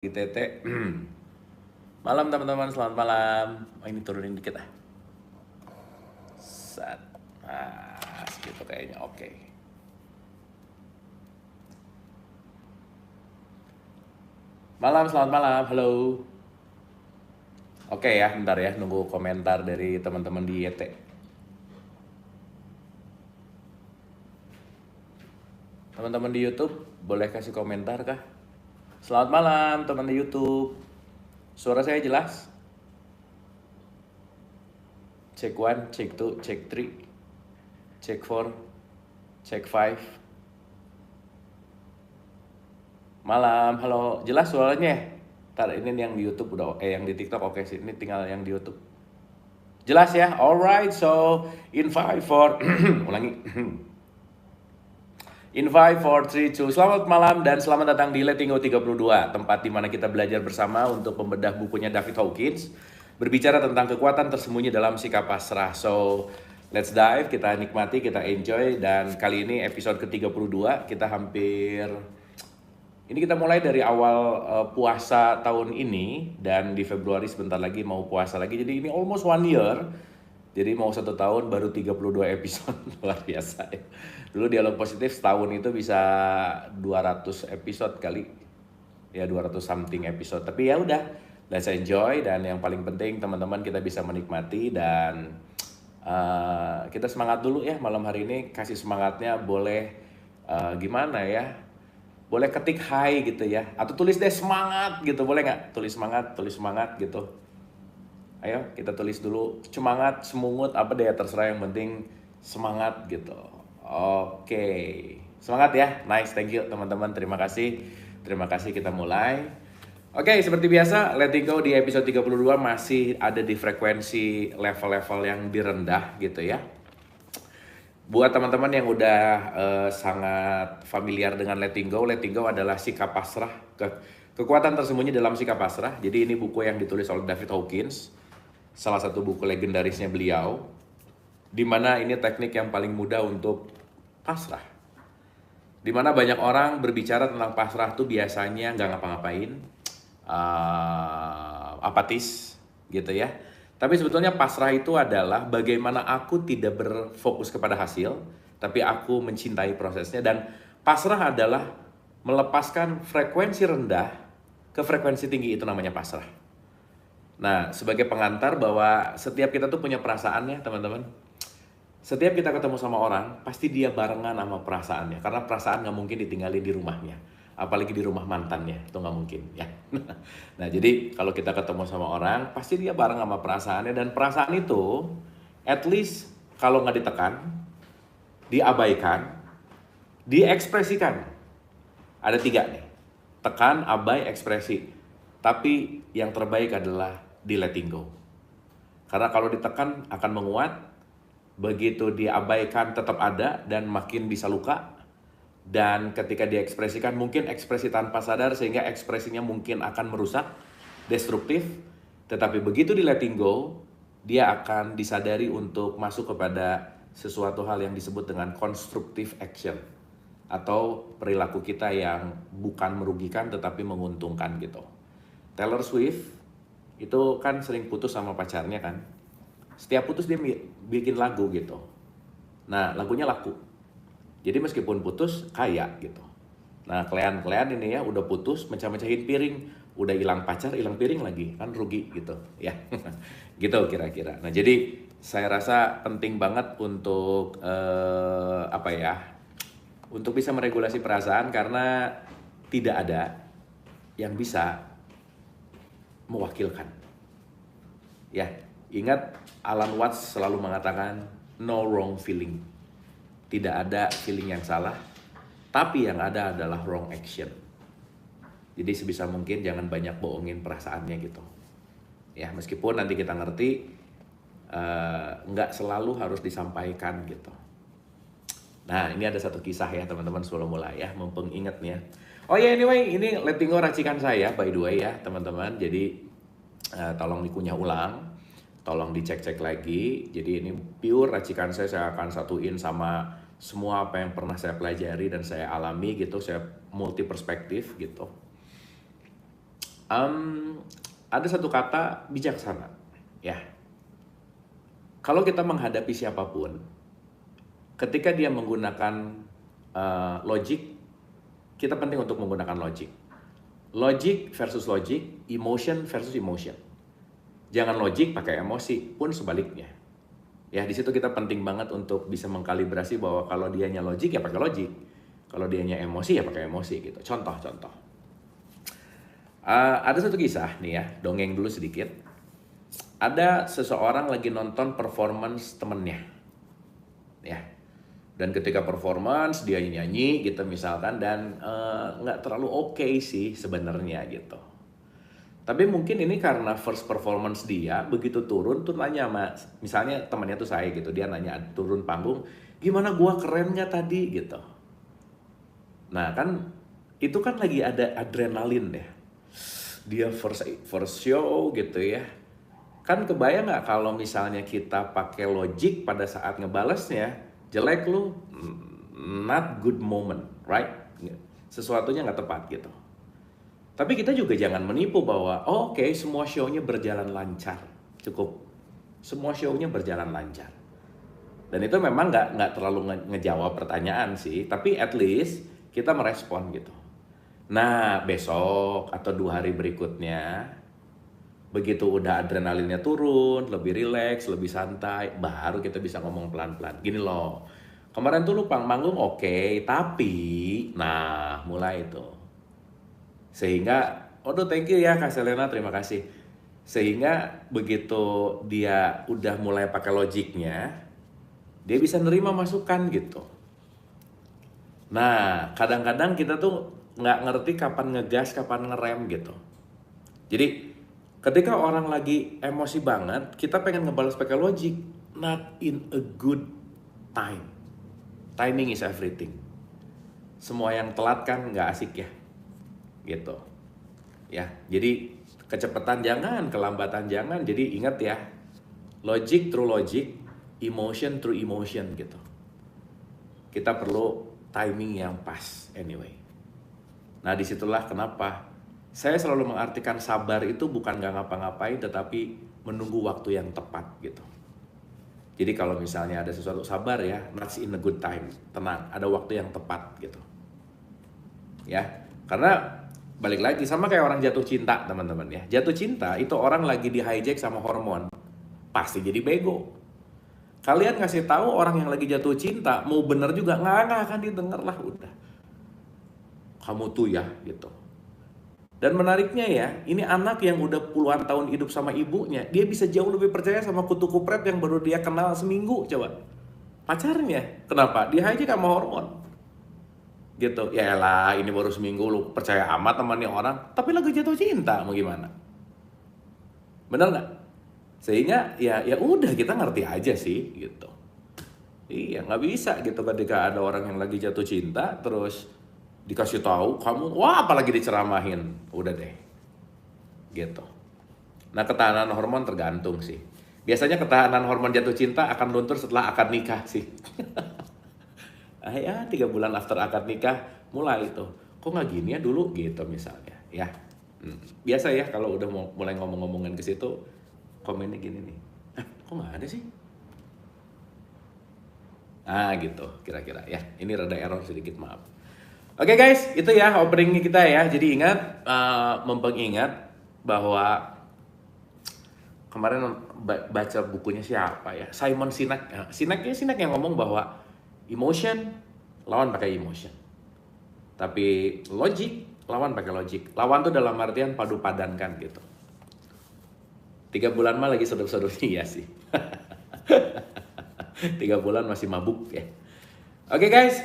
ITT. Malam teman-teman, selamat malam. Oh, ini turunin dikit ah. Set. Nah, segitu kayaknya oke. Malam, selamat malam. Halo. Oke ya, bentar ya, nunggu komentar dari teman-teman di YT. Teman-teman di YouTube, boleh kasih komentar kah? Selamat malam teman di YouTube. Suara saya jelas? Check 1, check 2, check 3, check 4, check 5. Malam, halo. Jelas suaranya? Ntar ini yang di YouTube udah yang di TikTok oke sih. Ini tinggal yang di YouTube. Jelas ya? Alright, so in 5, 4 ulangi. In 5, 4, 3, 2. Selamat malam dan selamat datang di Lettinggo 32, tempat di mana kita belajar bersama untuk membedah bukunya David Hawkins, berbicara tentang kekuatan tersembunyi dalam sikap pasrah. So, let's dive, kita nikmati, kita enjoy, dan kali ini episode ke-32, kita kita mulai dari awal puasa tahun ini, dan di Februari sebentar lagi mau puasa lagi, jadi ini almost 1 year. Jadi mau 1 tahun baru 32 episode, luar biasa ya. Dulu Dialog Positif setahun itu bisa 200 episode kali. Ya 200 something episode. Tapi ya udah, let's enjoy, dan yang paling penting teman-teman kita bisa menikmati, dan kita semangat dulu ya malam hari ini. Kasih semangatnya boleh gimana ya? Boleh ketik hai gitu ya, atau tulis deh semangat gitu, boleh nggak? Tulis semangat gitu. Ayo kita tulis dulu semangat, semungut, apa deh terserah, yang penting semangat gitu. Oke, semangat ya. Nice, thank you teman-teman, terima kasih. Terima kasih, kita mulai. Oke, seperti biasa Lettinggo di episode 32 masih ada di frekuensi level-level yang direndah gitu ya. Buat teman-teman yang udah sangat familiar dengan Lettinggo adalah sikap pasrah, kekuatan tersembunyi dalam sikap pasrah. Jadi ini buku yang ditulis oleh David Hawkins, salah satu buku legendarisnya beliau, di mana ini teknik yang paling mudah untuk pasrah. Di mana banyak orang berbicara tentang pasrah tuh biasanya nggak ngapa-ngapain, apatis gitu ya. Tapi sebetulnya pasrah itu adalah bagaimana aku tidak berfokus kepada hasil, tapi aku mencintai prosesnya. Dan pasrah adalah melepaskan frekuensi rendah ke frekuensi tinggi, itu namanya pasrah. Nah, sebagai pengantar bahwa setiap kita tuh punya perasaan ya teman-teman. Setiap kita ketemu sama orang, pasti dia barengan sama perasaannya. Karena perasaan nggak mungkin ditinggalin di rumahnya. Apalagi di rumah mantannya, itu nggak mungkin ya. Nah, jadi kalau kita ketemu sama orang, pasti dia bareng sama perasaannya. Dan perasaan itu, at least kalau nggak ditekan, diabaikan, diekspresikan. Ada 3 nih. Tekan, abai, ekspresi. Tapi yang terbaik adalah di Lettinggo. Karena kalau ditekan akan menguat, begitu diabaikan tetap ada dan makin bisa luka. Dan ketika diekspresikan mungkin ekspresi tanpa sadar, sehingga ekspresinya mungkin akan merusak, destruktif. Tetapi begitu di Lettinggo, dia akan disadari untuk masuk kepada sesuatu hal yang disebut dengan constructive action, atau perilaku kita yang bukan merugikan tetapi menguntungkan gitu. Taylor Swift itu kan sering putus sama pacarnya kan. Setiap putus dia bikin lagu gitu. Nah, lagunya laku. Jadi meskipun putus, kaya gitu. Nah, kalian ini ya udah putus, mecah-mecahin piring, udah hilang pacar, hilang piring lagi, kan rugi gitu ya. Gitu kira-kira. Nah, jadi saya rasa penting banget untuk untuk bisa meregulasi perasaan, karena tidak ada yang bisa mewakilkan. Ya, ingat Alan Watts selalu mengatakan no wrong feeling. Tidak ada feeling yang salah, tapi yang ada adalah wrong action. Jadi sebisa mungkin jangan banyak bohongin perasaannya gitu. Ya, meskipun nanti kita ngerti nggak selalu harus disampaikan gitu. Nah, ini ada satu kisah ya teman-teman sebelum mulai ya, mumpung inget nih ya. Oh ya, anyway, ini Lettinggo racikan saya by the way ya teman-teman. Jadi tolong dikunyah ulang, tolong dicek-cek lagi. Jadi ini pure racikan saya akan satuin sama semua apa yang pernah saya pelajari dan saya alami gitu. Saya multi perspektif gitu. Em, ada satu kata bijaksana, ya. Kalau kita menghadapi siapapun, ketika dia menggunakan logik, kita penting untuk menggunakan logik. Logik versus logik, emotion versus emotion. Jangan logik pakai emosi, pun sebaliknya. Ya, di situ kita penting banget untuk bisa mengkalibrasi bahwa kalau dianya logik ya pakai logik, kalau dianya emosi ya pakai emosi gitu. Contoh. Ada satu kisah nih ya, dongeng dulu sedikit. Ada seseorang lagi nonton performance temennya, ya. Dan ketika performance dia nyanyi gitu misalkan dan nggak terlalu oke sih sebenarnya gitu. Tapi mungkin ini karena first performance dia begitu turun tuh nanya mas, misalnya temannya tuh saya gitu, dia nanya turun panggung, gimana gua keren nggak tadi gitu. Nah kan itu kan lagi ada adrenalin ya. Dia first show gitu ya. Kan kebayang nggak kalau misalnya kita pakai logic pada saat ngebalesnya, jelek lu, not good moment, right? Sesuatunya nggak tepat gitu. Tapi kita juga jangan menipu bahwa oke, semua show-nya berjalan lancar, cukup. Semua show-nya berjalan lancar. Dan itu memang nggak terlalu ngejawab pertanyaan sih, tapi at least kita merespon gitu. Nah, besok atau 2 hari berikutnya, begitu udah adrenalinnya turun, lebih rileks, lebih santai, baru kita bisa ngomong pelan-pelan. Gini loh, kemarin tuh lu manggung oke, tapi, nah mulai itu. Sehingga, aduh thank you ya Kak Selena, terima kasih. Sehingga begitu dia udah mulai pakai logiknya, dia bisa nerima masukan gitu. Nah, kadang-kadang kita tuh nggak ngerti kapan ngegas, kapan ngerem gitu. Jadi, ketika orang lagi emosi banget, kita pengen ngebalas pakai logik, not in a good time. Timing is everything. Semua yang telat kan nggak asik ya, gitu. Ya, jadi kecepatan jangan, kelambatan jangan. Jadi ingat ya, logic through logic, emotion through emotion gitu. Kita perlu timing yang pas anyway. Nah disitulah kenapa saya selalu mengartikan sabar itu bukan gak ngapa-ngapain, tetapi menunggu waktu yang tepat gitu. Jadi kalau misalnya ada sesuatu, sabar ya, not in a good time, tenang, ada waktu yang tepat gitu. Ya, karena balik lagi sama kayak orang jatuh cinta teman-teman ya. Jatuh cinta itu orang lagi di hijack sama hormon, pasti jadi bego. Kalian ngasih tahu orang yang lagi jatuh cinta, mau bener juga nggak akan didengar lah udah. Kamu tuh ya gitu. Dan menariknya ya, ini anak yang udah puluhan tahun hidup sama ibunya, dia bisa jauh lebih percaya sama kutu kupret yang baru dia kenal seminggu, coba. Pacarnya, kenapa? Dia aja sama hormon. Gitu, ya elah ini baru seminggu lu percaya amat temannya orang, tapi lagi jatuh cinta, mau gimana? Bener nggak? Sehingga ya udah kita ngerti aja sih, gitu. Iya, nggak bisa gitu ketika ada orang yang lagi jatuh cinta, terus dikasih tahu kamu, wah apalagi diceramahin, udah deh, gitu. Nah ketahanan hormon tergantung sih. Biasanya ketahanan hormon jatuh cinta akan luntur setelah akad nikah sih. Ya 3 bulan after akad nikah mulai itu. Kok nggak gini ya dulu gitu misalnya, ya. Biasa ya kalau udah mulai ngomong-ngomongin ke situ, komennya gini nih, kok nggak ada sih? Gitu kira-kira ya. Ini rada error sedikit, maaf. Oke guys, itu ya openingnya kita ya. Jadi ingat, mempengingat bahwa kemarin baca bukunya siapa ya? Simon Sinek. Sinek yang ngomong bahwa emotion lawan pakai emotion. Tapi logic lawan pakai logic. Lawan tuh dalam artian padu padankan gitu. 3 bulan mah lagi seduh-seduhnya ya sih. 3 bulan masih mabuk ya. Oke guys,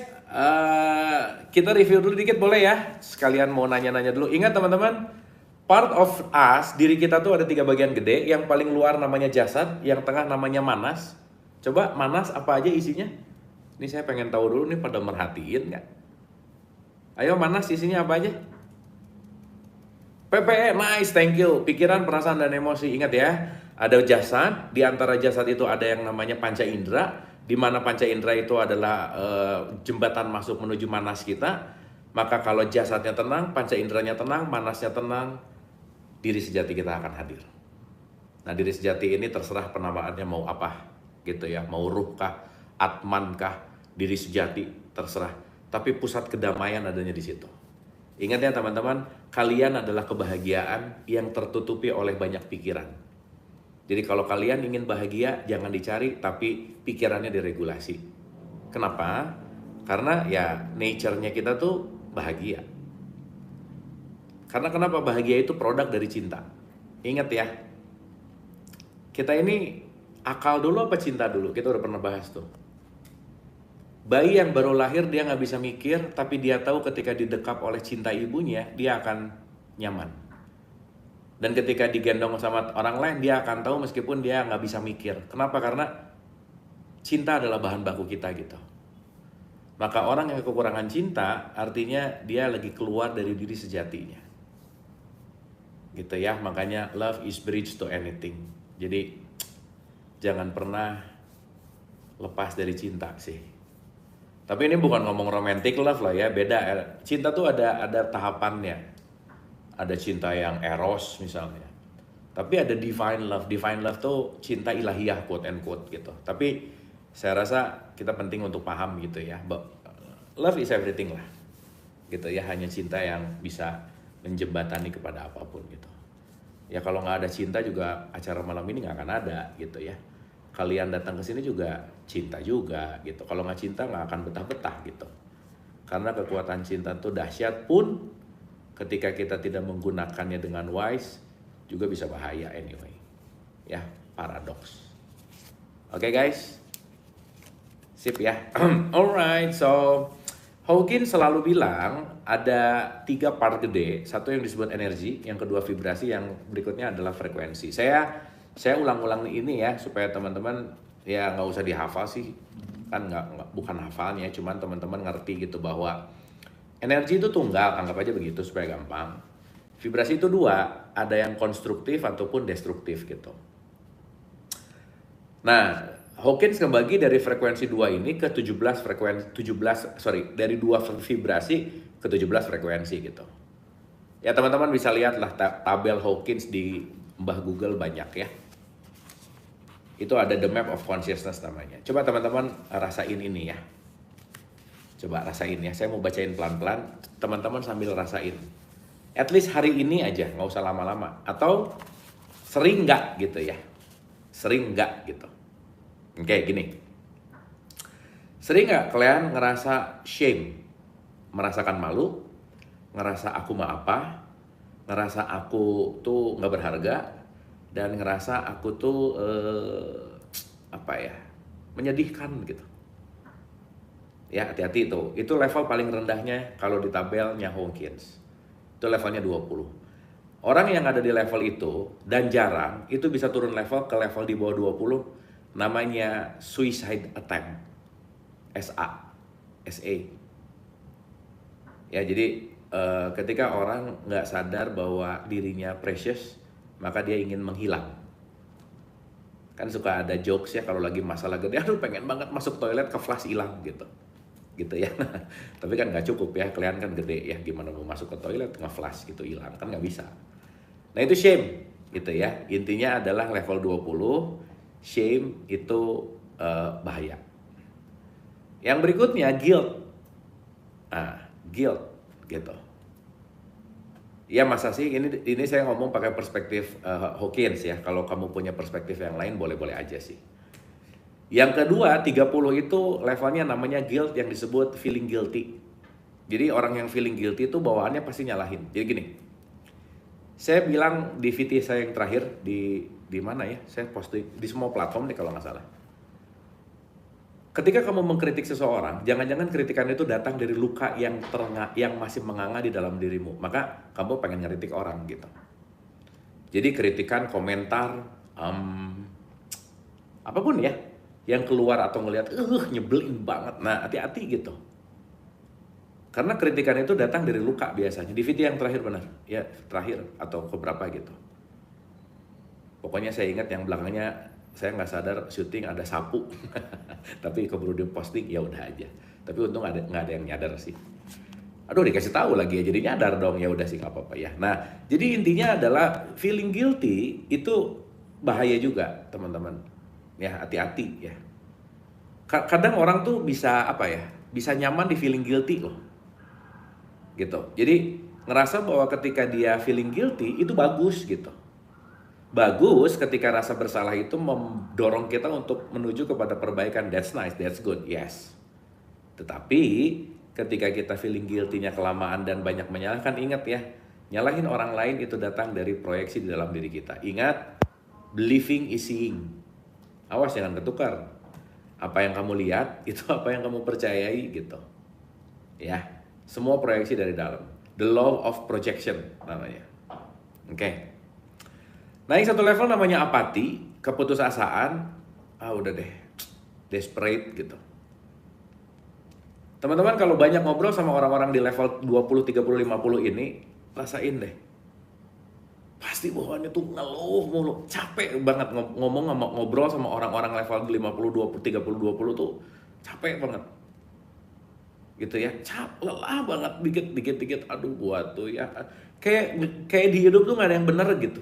kita review dulu dikit boleh ya? Sekalian mau nanya-nanya dulu. Ingat teman-teman, part of us, diri kita tuh ada 3 bagian gede. Yang paling luar namanya jasad, yang tengah namanya manas. Coba manas apa aja isinya? Ini saya pengen tahu dulu nih, pada merhatiin nggak? Ayo manas isinya apa aja? PPE, nice, thank you. Pikiran, perasaan, dan emosi. Ingat ya, ada jasad. Di antara jasad itu ada yang namanya panca indera, di mana panca indera itu adalah jembatan masuk menuju manas kita. Maka kalau jasadnya tenang, panca inderanya tenang, manasnya tenang, diri sejati kita akan hadir. Nah, diri sejati ini terserah penamaannya mau apa gitu ya, mau ruh kah, atman kah, diri sejati terserah. Tapi pusat kedamaian adanya di situ. Ingat ya teman-teman, kalian adalah kebahagiaan yang tertutupi oleh banyak pikiran. Jadi kalau kalian ingin bahagia, jangan dicari, tapi pikirannya diregulasi. Kenapa? Karena ya nature-nya kita tuh bahagia. Karena kenapa? Bahagia itu produk dari cinta. Ingat ya, kita ini akal dulu apa cinta dulu? Kita udah pernah bahas tuh. Bayi yang baru lahir dia nggak bisa mikir, tapi dia tahu ketika didekap oleh cinta ibunya, dia akan nyaman. Dan ketika digendong sama orang lain, dia akan tahu meskipun dia nggak bisa mikir. Kenapa? Karena cinta adalah bahan baku kita gitu. Maka orang yang kekurangan cinta, artinya dia lagi keluar dari diri sejatinya. Gitu ya, makanya love is bridge to anything. Jadi jangan pernah lepas dari cinta sih. Tapi ini bukan ngomong romantic love lah ya, beda. Cinta tuh ada tahapannya. Ada cinta yang eros misalnya. Tapi ada divine love. Divine love tuh cinta ilahiyah quote and quote gitu. Tapi saya rasa kita penting untuk paham gitu ya. Love is everything lah. Gitu ya, hanya cinta yang bisa menjembatani kepada apapun gitu. Ya kalau nggak ada cinta juga acara malam ini nggak akan ada gitu ya. Kalian datang ke sini juga cinta juga gitu. Kalau nggak cinta nggak akan betah-betah gitu. Karena kekuatan cinta tuh dahsyat pun ketika kita tidak menggunakannya dengan wise juga bisa bahaya anyway. Ya, paradoks. Oke guys. Sip ya. Alright, so Hawkins selalu bilang ada 3 part gede. Satu yang disebut energi, yang kedua vibrasi, yang berikutnya adalah frekuensi. Saya ulang-ulang ini ya supaya teman-teman ya nggak usah dihafal sih, kan nggak bukan hafalnya, cuman teman-teman ngerti gitu bahwa energi itu tunggal, anggap aja begitu supaya gampang. Vibrasi itu 2, ada yang konstruktif ataupun destruktif gitu. Nah, Hawkins ngebagi dari frekuensi 2 ini ke 17 dari 2 vibrasi ke 17 frekuensi gitu. Ya teman-teman bisa lihatlah tabel Hawkins di Mbah Google banyak ya. Itu ada The Map of Consciousness namanya. Coba teman-teman rasain ini ya. Coba rasain ya. Saya mau bacain pelan-pelan. Teman-teman sambil rasain. At least hari ini aja, nggak usah lama-lama. Atau sering nggak gitu ya. Sering nggak gitu. Oke, gini. Sering nggak kalian ngerasa shame? Merasakan malu? Ngerasa aku mah apa? Ngerasa aku tuh nggak berharga? Dan ngerasa aku tuh menyedihkan gitu. Ya hati-hati itu level paling rendahnya kalau di tabelnya Hawkins. Itu levelnya 20. Orang yang ada di level itu dan jarang itu bisa turun level ke level di bawah 20, namanya suicide attempt. SA. Ya jadi ketika orang nggak sadar bahwa dirinya precious, maka dia ingin menghilang. Kan suka ada jokes ya kalau lagi masalah gede, aduh pengen banget masuk toilet ke flash hilang gitu ya. Tapi kan nggak cukup ya, kalian kan gede ya, gimana mau masuk ke toilet nge-flash gitu hilang, kan nggak bisa. Nah itu shame gitu ya, intinya adalah level 20. Shame itu bahaya. Yang berikutnya guilt. Guilt gitu. Ya masa sih, ini saya ngomong pakai perspektif Hawkins ya. Kalau kamu punya perspektif yang lain boleh-boleh aja sih. Yang kedua 30 itu levelnya namanya guilt, yang disebut feeling guilty. Jadi orang yang feeling guilty itu bawaannya pasti nyalahin. Jadi gini, saya bilang di VT saya yang terakhir di mana ya? Saya posting di semua platform nih kalau nggak salah. Ketika kamu mengkritik seseorang, jangan-jangan kritikan itu datang dari luka yang masih menganga di dalam dirimu. Maka kamu pengen ngeritik orang gitu. Jadi kritikan, komentar, apapun ya, yang keluar atau ngelihat, nyebelin banget. Nah, hati-hati gitu. Karena kritikan itu datang dari luka biasanya. Di video yang terakhir benar, ya terakhir atau keberapa gitu. Pokoknya saya ingat yang belakangnya, saya nggak sadar syuting ada sapu, tapi keburu dia posting ya udah aja. Tapi untung nggak ada yang nyadar sih. Aduh, dikasih tahu lagi ya, jadi nyadar dong, ya udah sih nggak apa-apa ya. Nah, jadi intinya adalah feeling guilty itu bahaya juga, teman-teman. Ya, hati-hati ya. Kadang orang tuh bisa apa ya? Bisa nyaman di feeling guilty loh. Gitu. Jadi ngerasa bahwa ketika dia feeling guilty itu bagus gitu. Bagus ketika rasa bersalah itu mendorong kita untuk menuju kepada perbaikan. That's nice, that's good, yes. Tetapi ketika kita feeling guilty-nya kelamaan dan banyak menyalahkan, ingat ya, nyalahin orang lain itu datang dari proyeksi di dalam diri kita. Ingat, believing is seeing. Awas jangan ketukar. Apa yang kamu lihat itu apa yang kamu percayai gitu. Ya, semua proyeksi dari dalam. The law of projection namanya. Oke. Naik satu level namanya apati, keputusasaan. Udah deh, desperate gitu. Teman-teman kalau banyak ngobrol sama orang-orang di level 20, 30, 50 ini, rasain deh. Pasti bawaannya tuh ngeluh mulu, capek banget ngomong sama ngobrol sama orang-orang level 50, 20, 30, 20 tuh capek banget. Gitu ya, lelah banget dikit-dikit, aduh gua tuh ya. Kayak di hidup tuh gak ada yang bener gitu.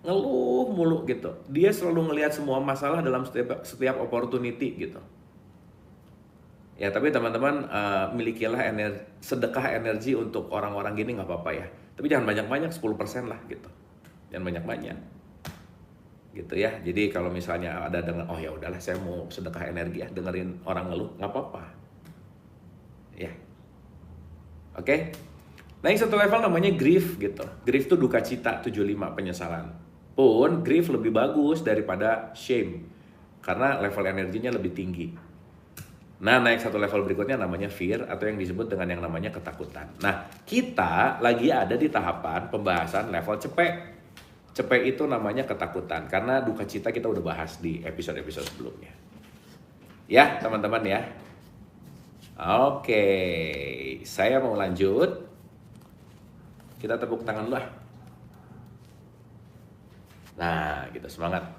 Ngeluh mulu gitu. Dia selalu ngelihat semua masalah dalam setiap opportunity gitu. Ya, tapi teman-teman milikilah sedekah energi untuk orang-orang gini nggak apa-apa ya. Tapi jangan banyak-banyak, 10% lah gitu. Jangan banyak-banyak. Gitu ya. Jadi kalau misalnya ada oh ya udahlah saya mau sedekah energi ya, dengerin orang ngeluh, nggak apa-apa. Ya. Oke. Nah, yang satu level namanya grief gitu. Grief itu duka cita, 75 penyesalan. Pun grief lebih bagus daripada shame. Karena level energinya lebih tinggi. Nah, naik satu level berikutnya namanya fear atau yang disebut dengan yang namanya ketakutan. Nah, kita lagi ada di tahapan pembahasan level cepek. Cepek itu namanya ketakutan karena duka cita kita udah bahas di episode-episode sebelumnya. Ya, teman-teman ya. Oke, saya mau lanjut. Kita tepuk tangan dulu lah. Nah, gitu, semangat.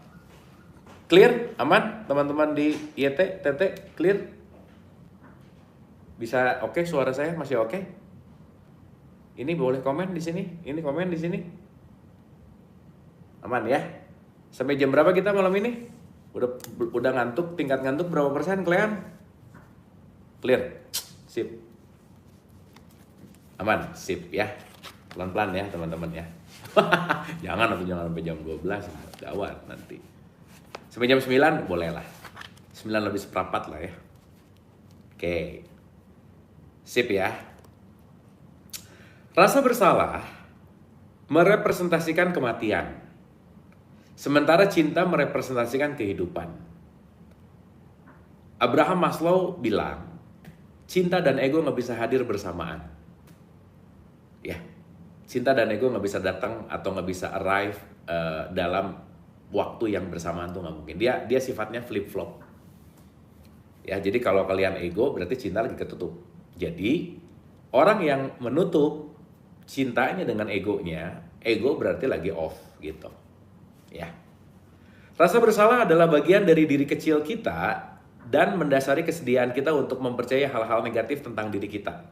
Clear? Aman? Teman-teman di IET, TT, clear? Bisa oke, suara saya masih oke? Ini boleh komen di sini, ini komen di sini. Aman ya? Sampai jam berapa kita malam ini? Udah ngantuk, tingkat ngantuk berapa persen kalian? Clear? Sip. Aman, sip ya. Pelan-pelan ya teman-teman ya. Jangan sampai jam 12, gawat nanti. Sampai jam 9 boleh lah. 9 lebih seperempat lah ya. Oke. Sip ya. Rasa bersalah merepresentasikan kematian. Sementara cinta merepresentasikan kehidupan. Abraham Maslow bilang, cinta dan ego nggak bisa hadir bersamaan. Ya, cinta dan ego nggak bisa datang atau nggak bisa arrive dalam waktu yang bersamaan tuh nggak mungkin. Dia sifatnya flip flop. Ya, jadi kalau kalian ego berarti cinta lagi ketutup. Jadi orang yang menutup cintanya dengan egonya, ego berarti lagi off gitu. Ya. Rasa bersalah adalah bagian dari diri kecil kita dan mendasari kesediaan kita untuk mempercayai hal-hal negatif tentang diri kita.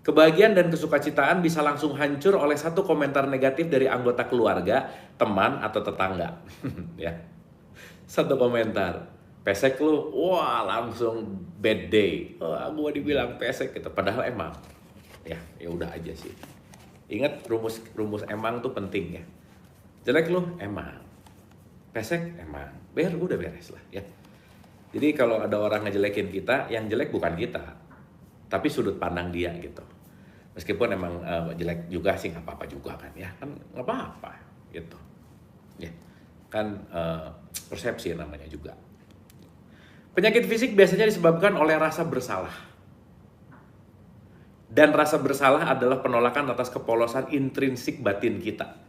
Kebahagiaan dan kesukacitaan bisa langsung hancur oleh satu komentar negatif dari anggota keluarga, teman, atau tetangga. Ya. Satu komentar, pesek lu, wah langsung bad day. Wah, gua dibilang pesek gitu. Padahal emang, ya udah aja sih. Ingat rumus emang tuh penting ya. Jelek lu, emang. Pesek, emang. Udah beres lah ya. Jadi kalau ada orang ngejelekin kita, yang jelek bukan kita, tapi sudut pandang dia gitu. Meskipun emang jelek juga sih nggak apa-apa juga kan ya, kan nggak apa-apa gitu. Ya, kan persepsi namanya juga. Penyakit fisik biasanya disebabkan oleh rasa bersalah. Dan rasa bersalah adalah penolakan atas kepolosan intrinsik batin kita.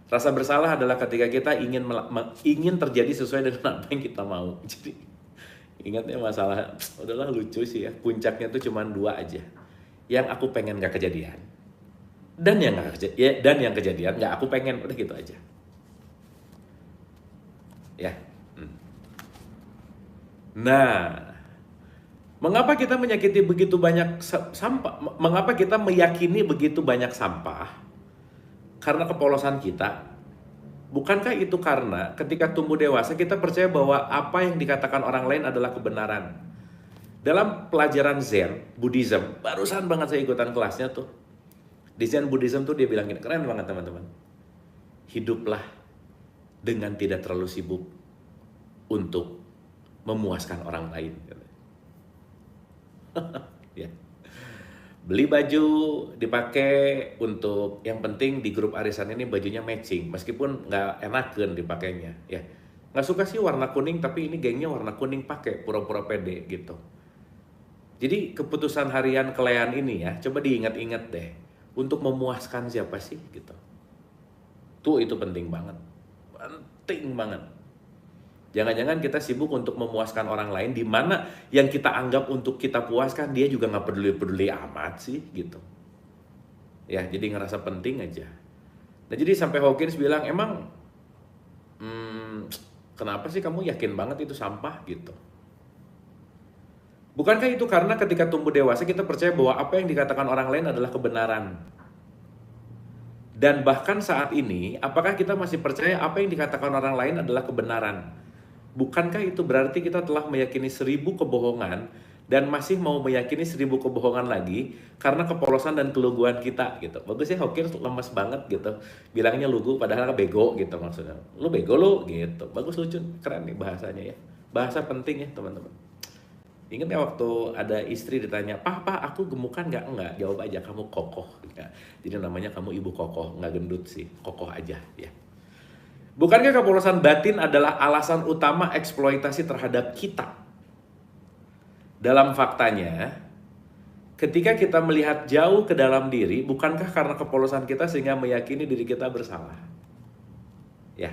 Rasa bersalah adalah ketika kita ingin terjadi sesuai dengan apa yang kita mau. Jadi ingatnya masalah, udahlah lucu sih ya. Puncaknya tuh cuma 2 aja. Yang aku pengen gak kejadian. Dan yang kejadian gak aku pengen. Udah gitu aja. Ya. Nah, Mengapa kita menyakiti begitu banyak sampah? Mengapa kita meyakini begitu banyak sampah? Karena kepolosan kita. Bukankah itu karena ketika tumbuh dewasa kita percaya bahwa apa yang dikatakan orang lain adalah kebenaran? Dalam pelajaran Zen, Buddhism, barusan banget saya ikutan kelasnya tuh. Di Zen Buddhism tuh dia bilang gini, keren banget teman-teman. Hiduplah dengan tidak terlalu sibuk untuk memuaskan orang lain. Ya. Beli baju dipakai untuk yang penting di grup arisan ini bajunya matching meskipun nggak enakan dipakainya ya, nggak suka sih warna kuning tapi ini gengnya warna kuning pakai pura-pura pede gitu. Jadi keputusan harian kalian ini ya coba diingat-ingat deh, untuk memuaskan siapa sih gitu. Tuh itu penting banget, penting banget. Jangan-jangan kita sibuk untuk memuaskan orang lain, di mana yang kita anggap untuk kita puaskan dia juga nggak peduli-peduli amat sih gitu. Ya, jadi ngerasa penting aja. Nah, jadi sampai Hawkins bilang, emang kenapa sih kamu yakin banget itu sampah gitu? Bukankah itu karena ketika tumbuh dewasa kita percaya bahwa apa yang dikatakan orang lain adalah kebenaran? Dan bahkan saat ini, apakah kita masih percaya apa yang dikatakan orang lain adalah kebenaran? Bukankah itu berarti kita telah meyakini 1000 kebohongan dan masih mau meyakini 1000 kebohongan lagi karena kepolosan dan keluguan kita gitu. Bagus ya, Hawkins lemes banget gitu. Bilangnya lugu padahal bego gitu maksudnya. Lu bego lu gitu. Bagus, lucu, keren nih bahasanya ya. Bahasa penting ya teman-teman. Ingat ya waktu ada istri ditanya, Pak, aku gemukan nggak? Enggak, jawab aja kamu kokoh. Ya. Jadi namanya kamu ibu kokoh, nggak gendut sih, kokoh aja ya. Bukankah kepolosan batin adalah alasan utama eksploitasi terhadap kita? Dalam faktanya, ketika kita melihat jauh ke dalam diri, bukankah karena kepolosan kita sehingga meyakini diri kita bersalah? Ya,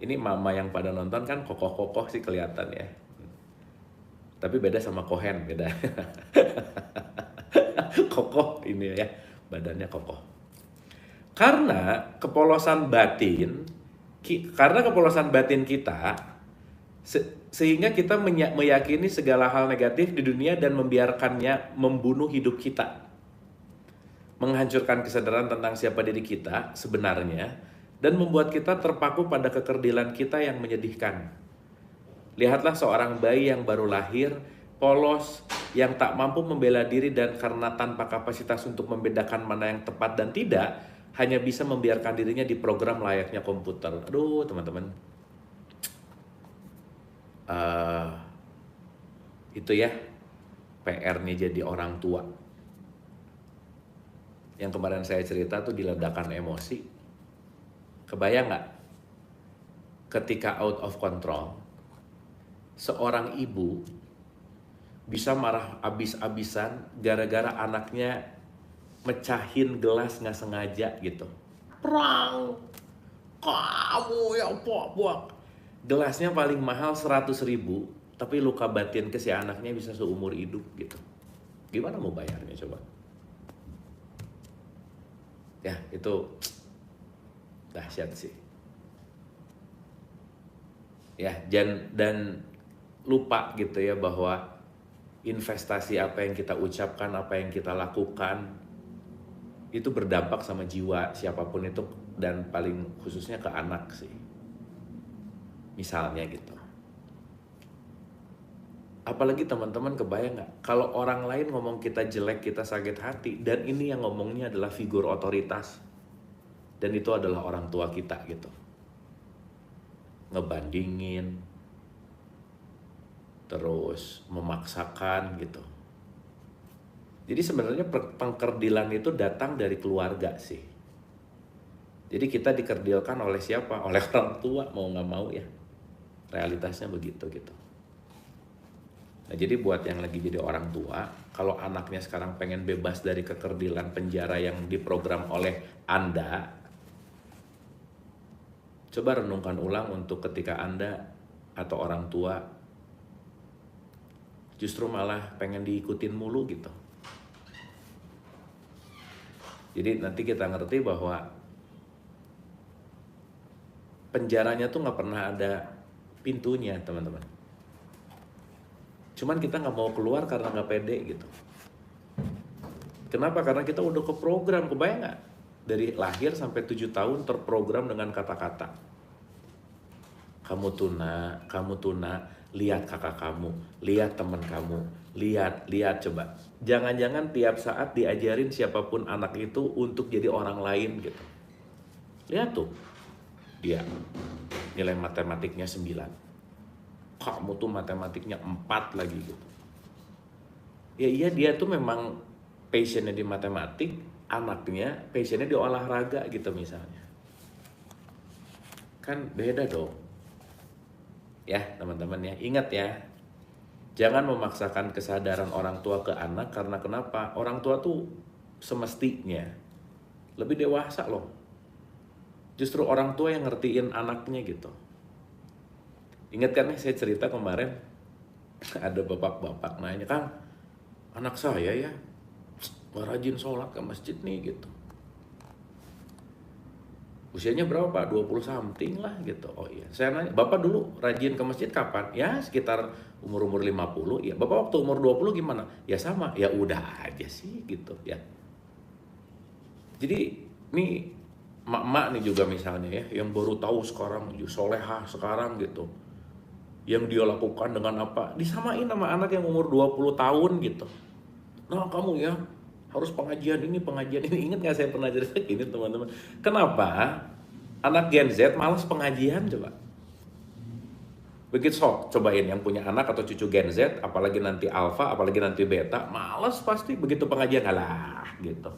ini mama yang pada nonton kan kokoh-kokoh sih kelihatan ya. Tapi beda sama Cohen, beda. Kokoh ini ya, badannya kokoh. Karena kepolosan batin kita, sehingga kita meyakini segala hal negatif di dunia dan membiarkannya membunuh hidup kita. Menghancurkan kesadaran tentang siapa diri kita sebenarnya, dan membuat kita terpaku pada kekerdilan kita yang menyedihkan. Lihatlah seorang bayi yang baru lahir, polos, yang tak mampu membela diri dan karena tanpa kapasitas untuk membedakan mana yang tepat dan tidak, hanya bisa membiarkan dirinya diprogram layaknya komputer. Aduh teman-teman, itu ya PR-nya jadi orang tua. Yang kemarin saya cerita tuh diledakan emosi. Kebayang nggak? Ketika out of control, seorang ibu bisa marah abis-abisan gara-gara anaknya mecahin gelas nggak sengaja gitu. Perang, kamu ya buak. Gelasnya paling mahal 100.000, tapi luka batin ke si anaknya bisa seumur hidup gitu. Gimana mau bayarnya coba? Ya itu dahsyat sih. Ya dan lupa gitu ya bahwa investasi apa yang kita ucapkan, apa yang kita lakukan itu berdampak sama jiwa siapapun itu, dan paling khususnya ke anak sih. Misalnya gitu. Apalagi teman-teman kebayang nggak kalau orang lain ngomong kita jelek, kita sakit hati, dan ini yang ngomongnya adalah figur otoritas, dan itu adalah orang tua kita gitu. Ngebandingin, terus memaksakan gitu. Jadi sebenarnya pengkerdilan itu datang dari keluarga sih. Jadi kita dikerdilkan oleh siapa? Oleh orang tua, mau nggak mau ya. Realitasnya begitu gitu. Nah jadi buat yang lagi jadi orang tua, kalau anaknya sekarang pengen bebas dari kekerdilan penjara yang diprogram oleh Anda, coba renungkan ulang untuk ketika Anda atau orang tua justru malah pengen diikutin mulu gitu. Jadi nanti kita ngerti bahwa penjaranya tuh nggak pernah ada pintunya teman-teman. Cuman kita nggak mau keluar karena nggak pede gitu. Kenapa? Karena kita udah keprogram, kebayang nggak? Dari lahir sampai 7 tahun terprogram dengan kata-kata. Kamu tuna, lihat kakak kamu, lihat teman kamu, lihat coba. Jangan-jangan tiap saat diajarin siapapun anak itu untuk jadi orang lain gitu. Lihat tuh, dia nilai matematiknya 9. Kamu tuh matematiknya 4 lagi gitu. Ya iya, dia tuh memang passionnya di matematik, anaknya passionnya di olahraga gitu misalnya. Kan beda dong. Ya teman-teman ya, ingat ya, jangan memaksakan kesadaran orang tua ke anak. Karena kenapa? Orang tua tuh semestinya lebih dewasa loh. Justru orang tua yang ngertiin anaknya gitu. Ingat kan nih, saya cerita kemarin ada bapak-bapak nanya, "Kang, anak saya ya gak rajin sholat ke masjid nih," gitu. Usianya berapa Pak? 20 something lah gitu. Oh iya, saya nanya, "Bapak dulu rajin ke masjid kapan?" "Ya sekitar umur-umur 50. "Ya, Bapak waktu umur 20 gimana?" "Ya sama." "Ya udah aja sih gitu ya." Jadi nih emak-emak nih juga misalnya ya, yang baru tahu sekarang, solehah sekarang gitu, yang dia lakukan dengan apa, disamain sama anak yang umur 20 tahun gitu. "Nah kamu ya harus pengajian ini." Ingat gak saya pernah cerita gini teman-teman, kenapa anak Gen Z malas pengajian coba? Begitu sok, cobain yang punya anak atau cucu Gen Z, apalagi nanti Alpha, apalagi nanti Beta, malas pasti begitu pengajian, alah gitu.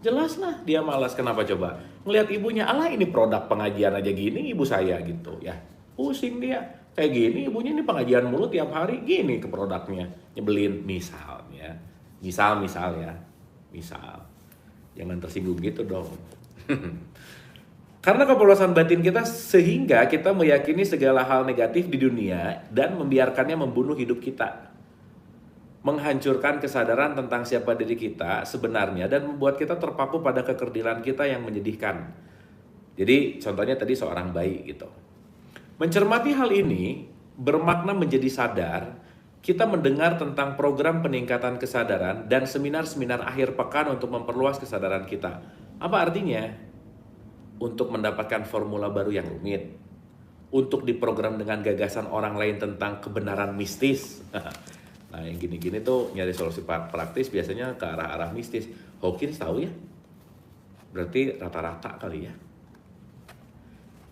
Jelas lah dia malas, kenapa coba? Ngelihat ibunya, alah ini produk pengajian aja gini ibu saya gitu ya. Pusing dia, kayak gini ibunya ini pengajian mulu tiap hari, gini ke produknya, nyebelin misalnya. Misal ya. Misal. Jangan tersinggung gitu dong. Karena kepolosan batin kita sehingga kita meyakini segala hal negatif di dunia dan membiarkannya membunuh hidup kita. Menghancurkan kesadaran tentang siapa diri kita sebenarnya dan membuat kita terpaku pada kekerdilan kita yang menyedihkan. Jadi contohnya tadi seorang bayi gitu. Mencermati hal ini bermakna menjadi sadar. Kita mendengar tentang program peningkatan kesadaran dan seminar-seminar akhir pekan untuk memperluas kesadaran kita. Apa artinya? Untuk mendapatkan formula baru yang rumit. Untuk diprogram dengan gagasan orang lain tentang kebenaran mistis. Nah yang gini-gini tuh nyari solusi praktis biasanya ke arah-arah mistis. Hawkins tahu ya? Berarti rata-rata kali ya.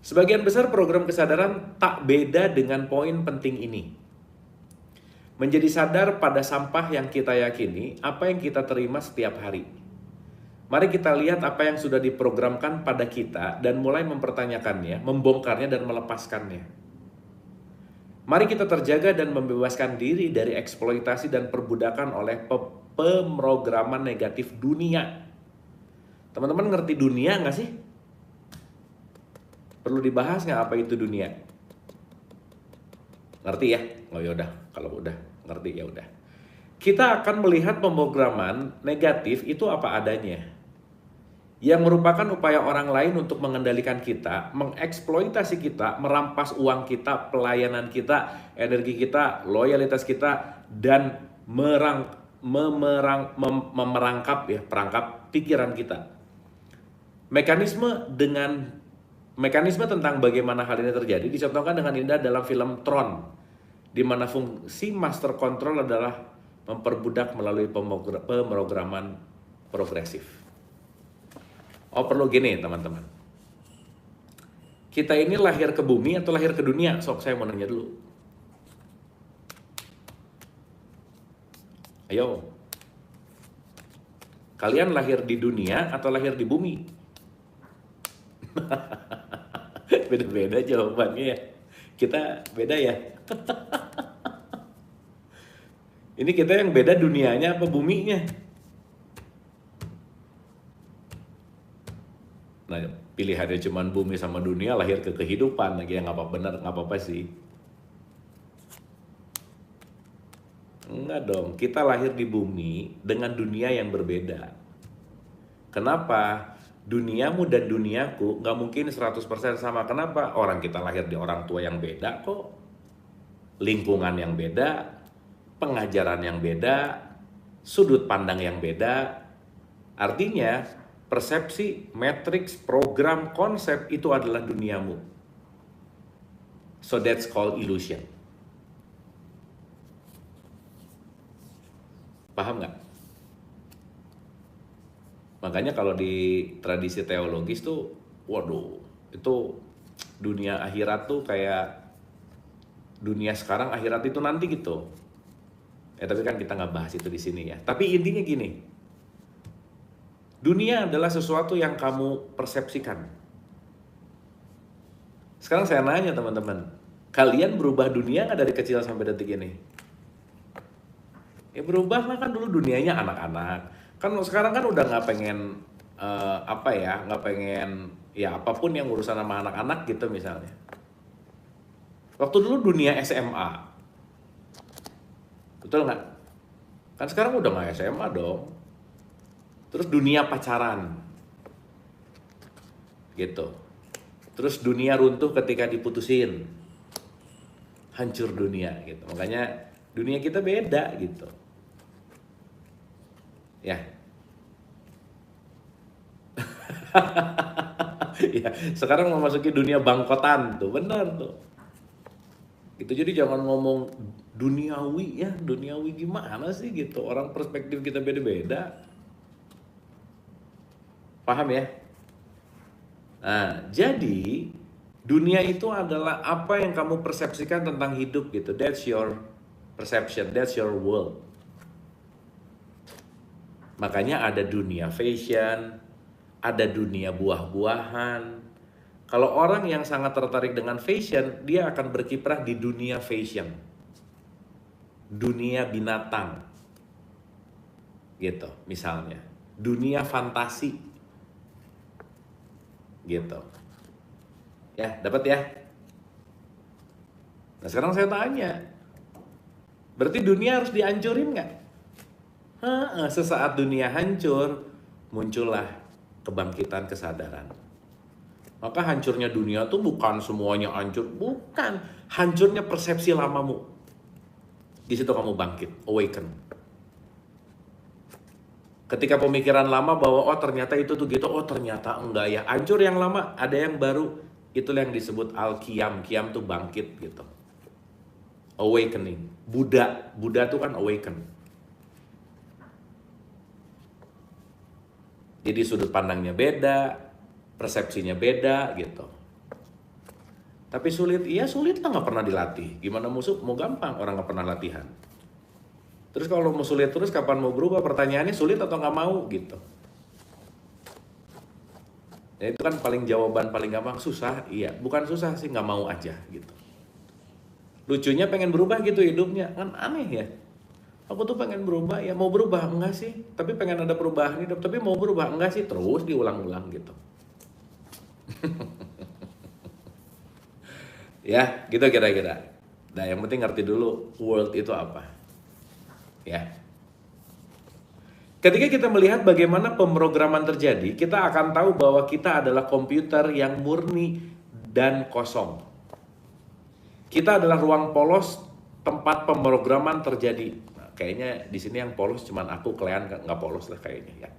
Sebagian besar program kesadaran tak beda dengan poin penting ini. Menjadi sadar pada sampah yang kita yakini, apa yang kita terima setiap hari. Mari kita lihat apa yang sudah diprogramkan pada kita dan mulai mempertanyakannya, membongkarnya dan melepaskannya. Mari kita terjaga dan membebaskan diri dari eksploitasi dan perbudakan oleh pemrograman negatif dunia. Teman-teman ngerti dunia nggak sih? Perlu dibahas nggak apa itu dunia? Ngerti ya? Oh yaudah, kalau udah ngerti ya udah. Kita akan melihat pemrograman negatif itu apa adanya, yang merupakan upaya orang lain untuk mengendalikan kita, mengeksploitasi kita, merampas uang kita, pelayanan kita, energi kita, loyalitas kita, dan perangkap pikiran kita. Mekanisme tentang bagaimana hal ini terjadi dicontohkan dengan indah dalam film Tron, di mana fungsi master control adalah memperbudak melalui pemrograman progresif. Oh perlu gini teman-teman, kita ini lahir ke bumi atau lahir ke dunia? Sok saya mau nanya dulu. Ayo, kalian lahir di dunia atau lahir di bumi? Beda-beda jawabannya ya. Kita beda ya. Ini kita yang beda dunianya apa buminya? Nah, pilihannya cuma bumi sama dunia, lahir ke kehidupan lagi, yang nggak apa benar, nggak apa-apa sih. Enggak dong, kita lahir di bumi dengan dunia yang berbeda. Kenapa? Duniamu dan duniaku nggak mungkin 100% sama. Kenapa? Orang kita lahir di orang tua yang beda kok. Lingkungan yang beda. pengajaran yang beda, sudut pandang yang beda. Artinya, persepsi, matriks, program, konsep itu adalah duniamu. So that's called illusion. Paham nggak? Makanya kalau di tradisi teologis tuh, waduh, itu dunia akhirat tuh kayak dunia sekarang, akhirat itu nanti gitu. Tapi kan kita nggak bahas itu di sini ya. Tapi intinya gini, dunia adalah sesuatu yang kamu persepsikan. Sekarang saya nanya teman-teman, kalian berubah dunia nggak dari kecil sampai detik ini? Ya berubah lah, kan dulu dunianya anak-anak. Kan sekarang kan udah nggak pengen nggak pengen ya apapun yang urusan sama anak-anak gitu misalnya. Waktu dulu dunia SMA, betul nggak? Kan sekarang udah nggak SMA dong. Terus dunia pacaran, gitu. Terus dunia runtuh ketika diputusin, hancur dunia gitu. Makanya dunia kita beda gitu. Ya. Ya, sekarang memasuki dunia bangkotan tuh, benar tuh. Itu jadi jangan ngomong duniawi ya, duniawi gimana sih gitu. Orang perspektif kita beda-beda. Paham ya? Nah, jadi dunia itu adalah apa yang kamu persepsikan tentang hidup gitu. That's your perception, that's your world. Makanya ada dunia fashion, ada dunia buah-buahan. Kalau orang yang sangat tertarik dengan fashion, dia akan berkiprah di dunia fashion. Dunia binatang. Gitu, misalnya. Dunia fantasi. Gitu. Ya, dapat ya? Nah, sekarang saya tanya. Berarti dunia harus dihancurin nggak? Sesaat dunia hancur, muncullah kebangkitan kesadaran. Maka hancurnya dunia tuh bukan semuanya hancur, bukan. Hancurnya persepsi lamamu. Di situ kamu bangkit, awaken. Ketika pemikiran lama bahwa oh ternyata itu tuh gitu, oh ternyata enggak ya. Hancur yang lama, ada yang baru. Itulah yang disebut al-qiyam. Qiyam tuh bangkit gitu. Awakening. Buddha tuh kan awaken. Jadi sudut pandangnya beda, persepsinya beda gitu. Tapi sulit, iya sulit lah, nggak pernah dilatih. Gimana mau gampang, orang nggak pernah latihan. Terus kalau mau sulit terus, kapan mau berubah? Pertanyaannya sulit atau nggak mau gitu. Ya itu kan jawaban paling gampang, susah. Iya, bukan susah sih, nggak mau aja gitu. Lucunya pengen berubah gitu hidupnya, kan aneh ya. Aku tuh pengen berubah, ya mau berubah enggak sih? Tapi pengen ada perubahan hidup, tapi mau berubah enggak sih? Terus diulang-ulang gitu. Ya, gitu kira-kira. Nah, yang penting ngerti dulu world itu apa. Ya. Ketika kita melihat bagaimana pemrograman terjadi, kita akan tahu bahwa kita adalah komputer yang murni dan kosong. Kita adalah ruang polos tempat pemrograman terjadi. Nah, kayaknya di sini yang polos cuman aku, kalian nggak polos lah kayaknya ya.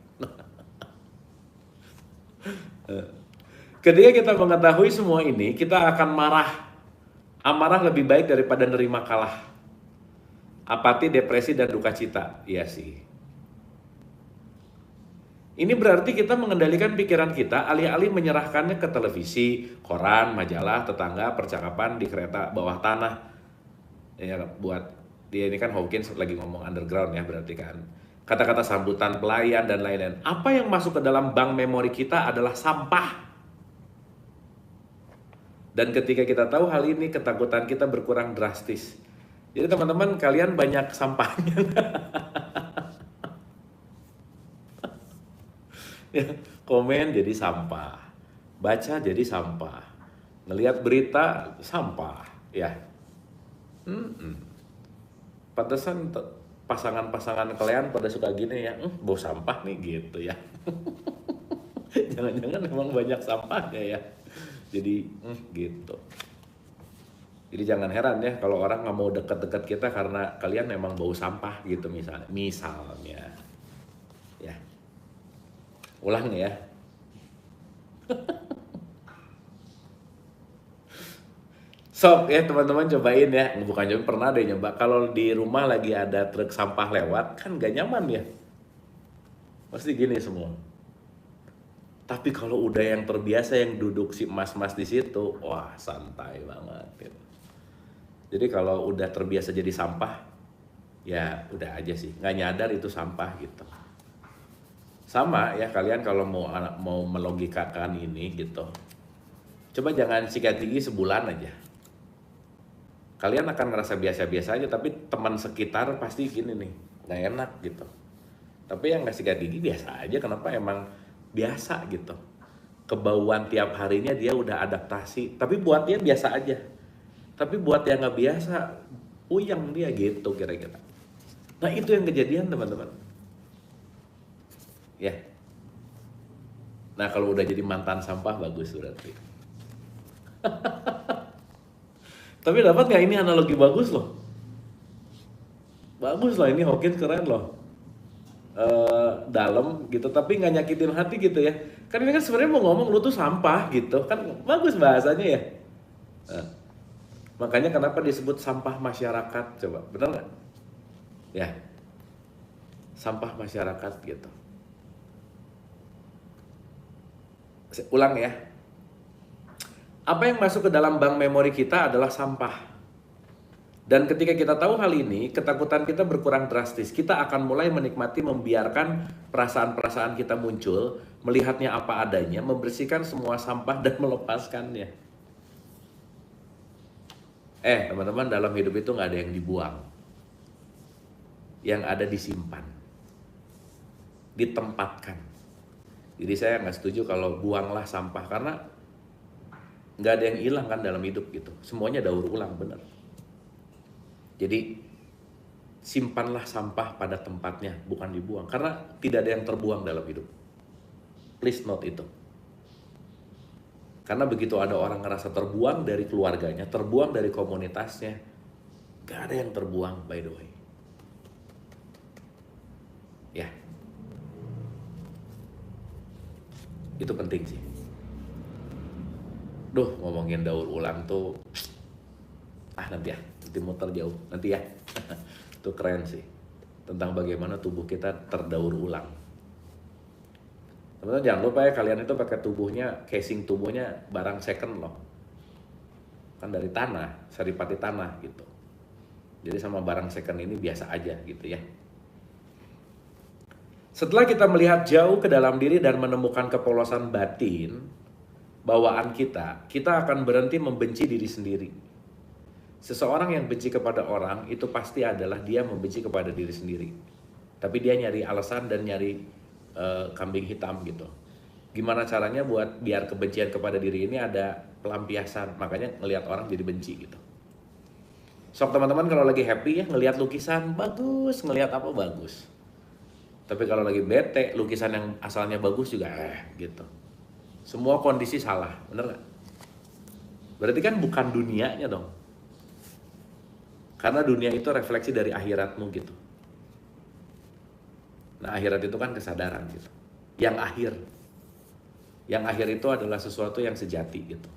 Ketika kita mengetahui semua ini, kita akan marah. Amarah lebih baik daripada nerima kalah. Apati, depresi, dan duka cita. Iya sih. Ini berarti kita mengendalikan pikiran kita alih-alih menyerahkannya ke televisi, koran, majalah, tetangga, percakapan di kereta bawah tanah. Ya, buat dia ini kan Hawkins lagi ngomong underground ya berarti kan. Kata-kata sambutan pelayan dan lain-lain. Apa yang masuk ke dalam bank memori kita adalah sampah. Dan ketika kita tahu hal ini, ketakutan kita berkurang drastis. Jadi teman-teman, kalian banyak sampahnya. Ya, komen jadi sampah, baca jadi sampah, ngelihat berita sampah, ya. Pantesan pasangan-pasangan kalian pada suka gini ya, bau sampah nih gitu ya. Jangan-jangan emang banyak sampahnya ya. Jadi gitu. Jadi jangan heran ya kalau orang nggak mau deket-deket kita karena kalian memang bau sampah gitu misalnya. Ya, ulang ya. Sok ya teman-teman cobain ya. Bukan coba, pernah deh nyoba. Kalau di rumah lagi ada truk sampah lewat kan gak nyaman ya. Pasti gini semua. Tapi kalau udah yang terbiasa yang duduk si mas-mas di situ, wah santai banget gitu. Jadi kalau udah terbiasa jadi sampah, ya udah aja sih, nggak nyadar itu sampah gitu. Sama ya kalian kalau mau melogikakan ini gitu, coba jangan sikat gigi sebulan aja. Kalian akan ngerasa biasa-biasa aja, tapi teman sekitar pasti gini nih, nggak enak gitu. Tapi yang nggak sikat gigi biasa aja, kenapa emang biasa gitu. Kebauan tiap harinya dia udah adaptasi, tapi buat dia biasa aja. Tapi buat yang nggak biasa, puyeng dia gitu kira-kira. Nah itu yang kejadian teman-teman. Ya. Nah kalau udah jadi mantan sampah bagus berarti. Tapi dapat nggak ini analogi bagus loh. Bagus loh ini Hawkins keren loh. Dalam gitu tapi nggak nyakitin hati gitu ya. Kan ini kan sebenarnya mau ngomong lu tuh sampah gitu kan bagus bahasanya ya. Nah, makanya kenapa disebut sampah masyarakat coba benar nggak? Ya sampah masyarakat gitu. Saya ulang ya. Apa yang masuk ke dalam bank memori kita adalah sampah. Dan ketika kita tahu hal ini, ketakutan kita berkurang drastis. Kita akan mulai menikmati membiarkan perasaan-perasaan kita muncul, melihatnya apa adanya, membersihkan semua sampah dan melepaskannya. Teman-teman, dalam hidup itu nggak ada yang dibuang. Yang ada disimpan. Ditempatkan. Jadi saya nggak setuju kalau buanglah sampah, karena nggak ada yang hilang kan dalam hidup gitu. Semuanya daur ulang, benar. Jadi simpanlah sampah pada tempatnya, bukan dibuang. Karena tidak ada yang terbuang dalam hidup. Please note itu. Karena begitu ada orang ngerasa terbuang dari keluarganya, terbuang dari komunitasnya, gak ada yang terbuang by the way. Ya. Itu penting sih. Duh, ngomongin daur ulang tuh, nanti ya. Muter jauh nanti ya. Itu keren sih tentang bagaimana tubuh kita terdaur ulang. Teman-teman jangan lupa ya kalian itu pakai tubuhnya, casing tubuhnya barang second loh, kan dari tanah, saripati tanah gitu. Jadi sama barang second ini biasa aja gitu ya. Setelah kita melihat jauh ke dalam diri dan menemukan kepolosan batin bawaan kita akan berhenti membenci diri sendiri. Seseorang yang benci kepada orang itu pasti adalah dia membenci kepada diri sendiri. Tapi dia nyari alasan dan nyari kambing hitam gitu. Gimana caranya buat biar kebencian kepada diri ini ada pelampiasan. Makanya ngelihat orang jadi benci gitu. Sok teman-teman kalau lagi happy ya ngelihat lukisan bagus, ngelihat apa bagus. Tapi kalau lagi bete, lukisan yang asalnya bagus juga gitu. Semua kondisi salah, bener gak? Berarti kan bukan dunianya dong. Karena dunia itu refleksi dari akhiratmu gitu. Nah akhirat itu kan kesadaran gitu. Yang akhir itu adalah sesuatu yang sejati gitu.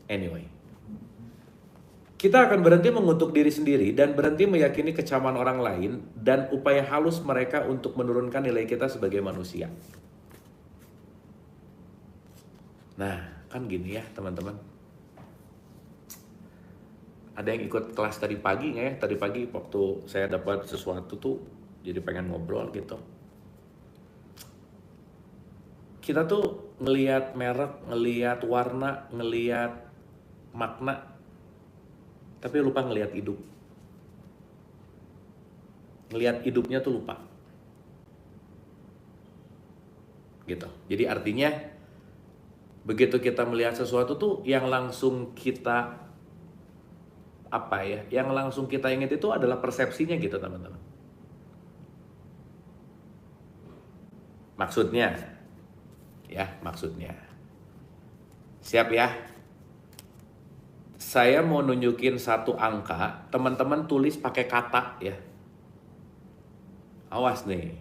Anyway. Kita akan berhenti mengutuk diri sendiri dan berhenti meyakini kecaman orang lain dan upaya halus mereka untuk menurunkan nilai kita sebagai manusia. Nah kan gini ya teman-teman. Ada yang ikut kelas tadi pagi nggak ya? Tadi pagi waktu saya dapat sesuatu tuh jadi pengen ngobrol gitu. Kita tuh ngelihat merek, ngelihat warna, ngelihat makna, tapi lupa ngelihat hidup. Ngelihat hidupnya tuh lupa. Gitu. Jadi artinya begitu kita melihat sesuatu tuh yang langsung kita yang langsung kita ingat itu adalah persepsinya gitu teman-teman. Maksudnya siap ya. Saya mau nunjukin satu angka, teman-teman tulis pakai kata ya. Awas nih,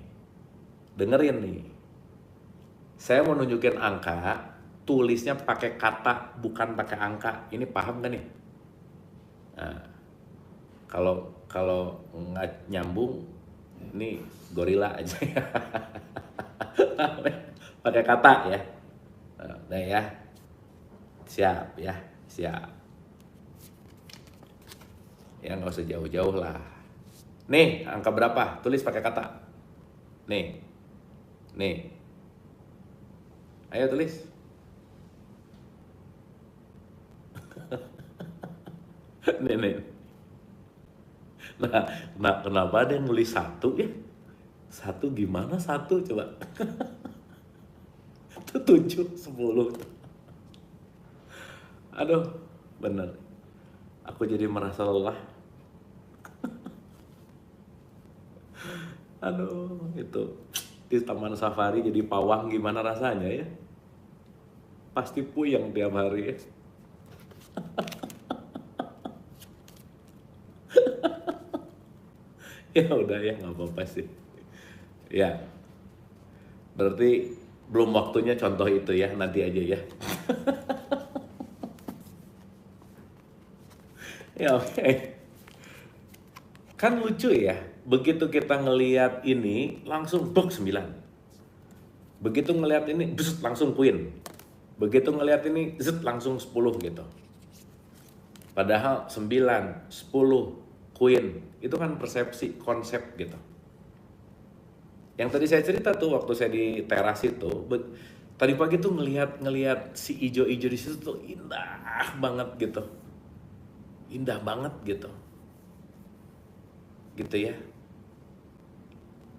dengerin nih. Saya mau nunjukin angka, tulisnya pakai kata, bukan pakai angka. Ini paham kan nih? Nah, kalau nggak nyambung, ini gorila aja ya. Pakai kata ya. Nah ya, siap ya, siap. Ya nggak usah jauh-jauh lah. Nih, angka berapa? Tulis pakai kata. Nih, nih. Ayo tulis. Nih. Nah, kenapa ada yang nulis satu ya? Satu gimana satu coba? Itu 7, 10. Aduh, bener. Aku jadi merasa lelah. Aduh, itu di taman safari jadi pawang gimana rasanya ya? Pasti puyeng tiap hari ya. Ya udah ya, nggak apa-apa sih. Ya, berarti belum waktunya contoh itu ya, nanti aja ya. Ya oke. Kan lucu ya, begitu kita ngelihat ini langsung buk 9. Begitu ngelihat ini, bzz, langsung queen. Begitu ngelihat ini, zet, langsung 10 gitu. Padahal 9, 10, queen. Itu kan persepsi, konsep gitu. Yang tadi saya cerita tuh waktu saya di teras itu, tadi pagi tuh ngelihat si ijo-ijo di situ tuh indah banget gitu. Indah banget gitu. Gitu ya.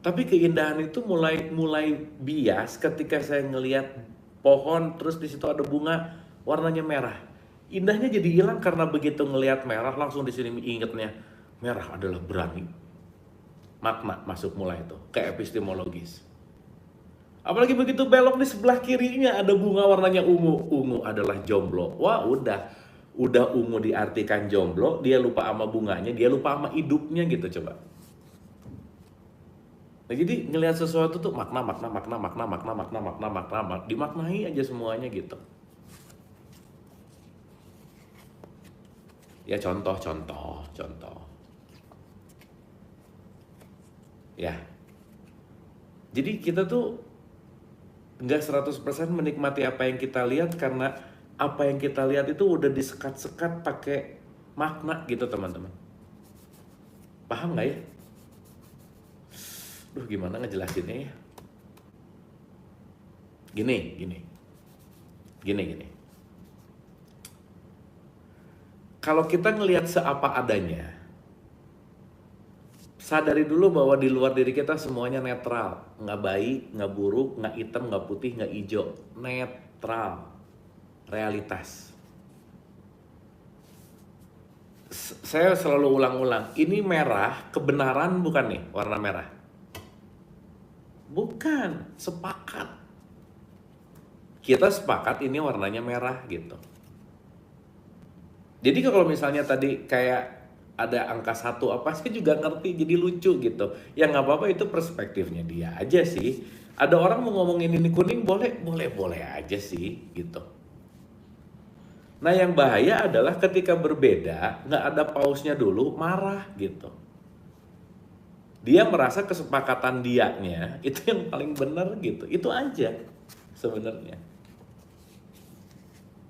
Tapi keindahan itu mulai bias ketika saya ngelihat pohon terus di situ ada bunga warnanya merah. Indahnya jadi hilang karena begitu ngelihat merah langsung di sini ingetnya merah adalah berani. Makna masuk mulai itu ke epistemologis. Apalagi begitu belok di sebelah kirinya ada bunga warnanya ungu. Ungu adalah jomblo. Wah, udah ungu diartikan jomblo, dia lupa sama bunganya, dia lupa sama hidupnya gitu coba. Nah, jadi ngelihat sesuatu tuh makna, dimaknai aja semuanya gitu. Ya contoh. Ya. Jadi kita tuh nggak 100% menikmati apa yang kita lihat karena apa yang kita lihat itu udah disekat-sekat pakai makna gitu teman-teman. Paham nggak ya? Duh, gimana ngejelasinnya ya? Gini. Kalau kita ngelihat seapa adanya, sadari dulu bahwa di luar diri kita semuanya netral. Nggak baik, nggak buruk, nggak hitam, nggak putih, nggak hijau. Netral. Realitas. Saya selalu ulang-ulang, ini merah, kebenaran bukan nih warna merah? Bukan, sepakat. Kita sepakat ini warnanya merah gitu. Jadi kalau misalnya tadi kayak ada angka 1 apa sih juga ngerti jadi lucu gitu. Ya nggak apa-apa, itu perspektifnya dia aja sih. Ada orang mau ngomongin ini kuning boleh aja sih gitu. Nah yang bahaya adalah ketika berbeda nggak ada pausnya dulu marah gitu. Dia merasa kesepakatan dianya itu yang paling benar gitu. Itu aja sebenarnya.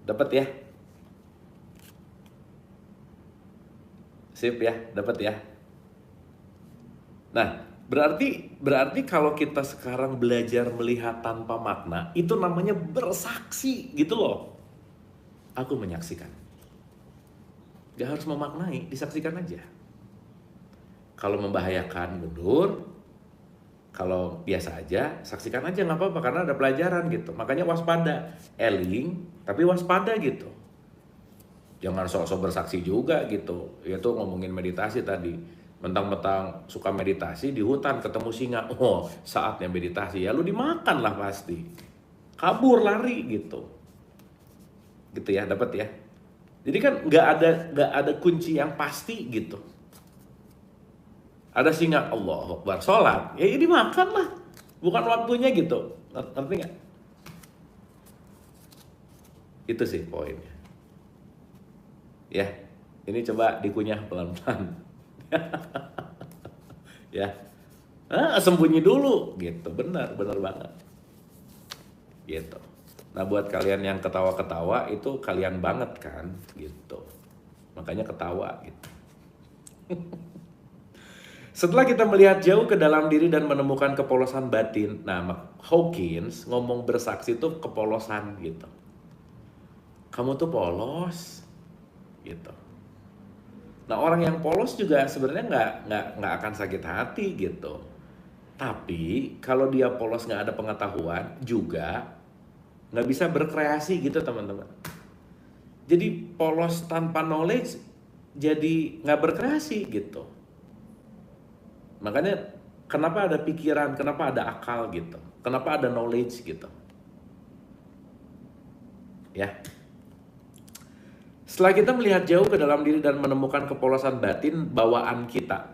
Dapat ya? Sip ya, dapat ya. Nah, berarti kalau kita sekarang belajar melihat tanpa makna, itu namanya bersaksi gitu loh. Aku menyaksikan. Gak harus memaknai, disaksikan aja. Kalau membahayakan mundur, kalau biasa aja, saksikan aja nggak apa-apa karena ada pelajaran gitu. Makanya waspada, eling tapi waspada gitu. Jangan sok-sok bersaksi juga gitu. Itu ngomongin meditasi tadi. Mentang-mentang suka meditasi di hutan ketemu singa. Oh, saatnya meditasi. Ya lu dimakan lah pasti. Kabur, lari gitu. Gitu ya, dapat ya. Jadi kan nggak ada kunci yang pasti gitu. Ada singa, Allah Akbar, sholat, ya ini makan lah, bukan waktunya gitu. Ngerti nggak? Itu sih poinnya. Ya, ini coba dikunyah pelan-pelan. Ya, sembunyi dulu, gitu. Benar banget. Gitu. Nah, buat kalian yang ketawa-ketawa itu kalian banget kan, gitu. Makanya ketawa, gitu. Setelah kita melihat jauh ke dalam diri dan menemukan kepolosan batin, nah Hawkins ngomong bersaksi itu kepolosan gitu. Kamu tuh polos, gitu. Nah orang yang polos juga sebenarnya nggak akan sakit hati gitu. Tapi kalau dia polos nggak ada pengetahuan juga nggak bisa berkreasi gitu teman-teman. Jadi polos tanpa knowledge jadi nggak berkreasi gitu. Makanya kenapa ada pikiran, kenapa ada akal gitu, kenapa ada knowledge gitu. Ya. Setelah kita melihat jauh ke dalam diri dan menemukan kepolosan batin bawaan kita,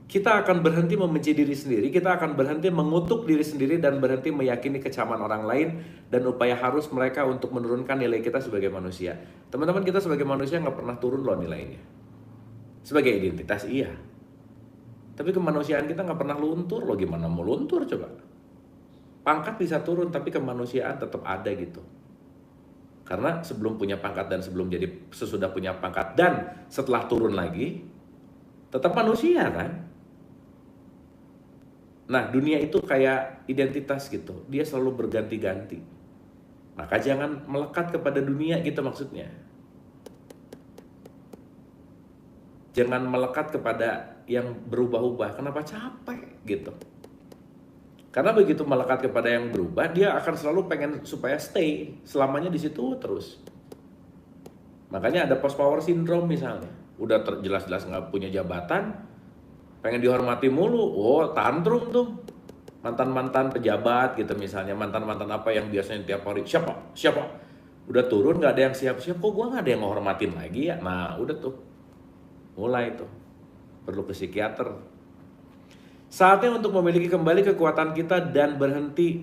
kita akan berhenti membenci diri sendiri, kita akan berhenti mengutuk diri sendiri dan berhenti meyakini kecaman orang lain dan upaya harus mereka untuk menurunkan nilai kita sebagai manusia. Teman-teman, kita sebagai manusia nggak pernah turun loh nilainya. Sebagai identitas iya, tapi kemanusiaan kita nggak pernah luntur loh. Gimana mau luntur coba? Pangkat bisa turun tapi kemanusiaan tetap ada gitu. Karena sebelum punya pangkat dan sesudah punya pangkat dan setelah turun lagi tetap manusia kan. Nah dunia itu kayak identitas gitu, dia selalu berganti-ganti. Maka jangan melekat kepada dunia gitu maksudnya. Jangan melekat kepada yang berubah-ubah. Kenapa? Capek gitu. Karena begitu melekat kepada yang berubah, dia akan selalu pengen supaya stay selamanya di situ terus. Makanya ada post power syndrome misalnya. Udah jelas-jelas nggak punya jabatan, pengen dihormati mulu. Oh, tantrum tuh. Mantan-mantan pejabat gitu misalnya, mantan-mantan apa yang biasanya tiap hari siapa? Udah turun nggak ada yang siap-siap, kok gua nggak ada yang menghormatin lagi ya. Nah, udah tuh. Mulai tuh, perlu ke psikiater. Saatnya untuk memiliki kembali kekuatan kita dan berhenti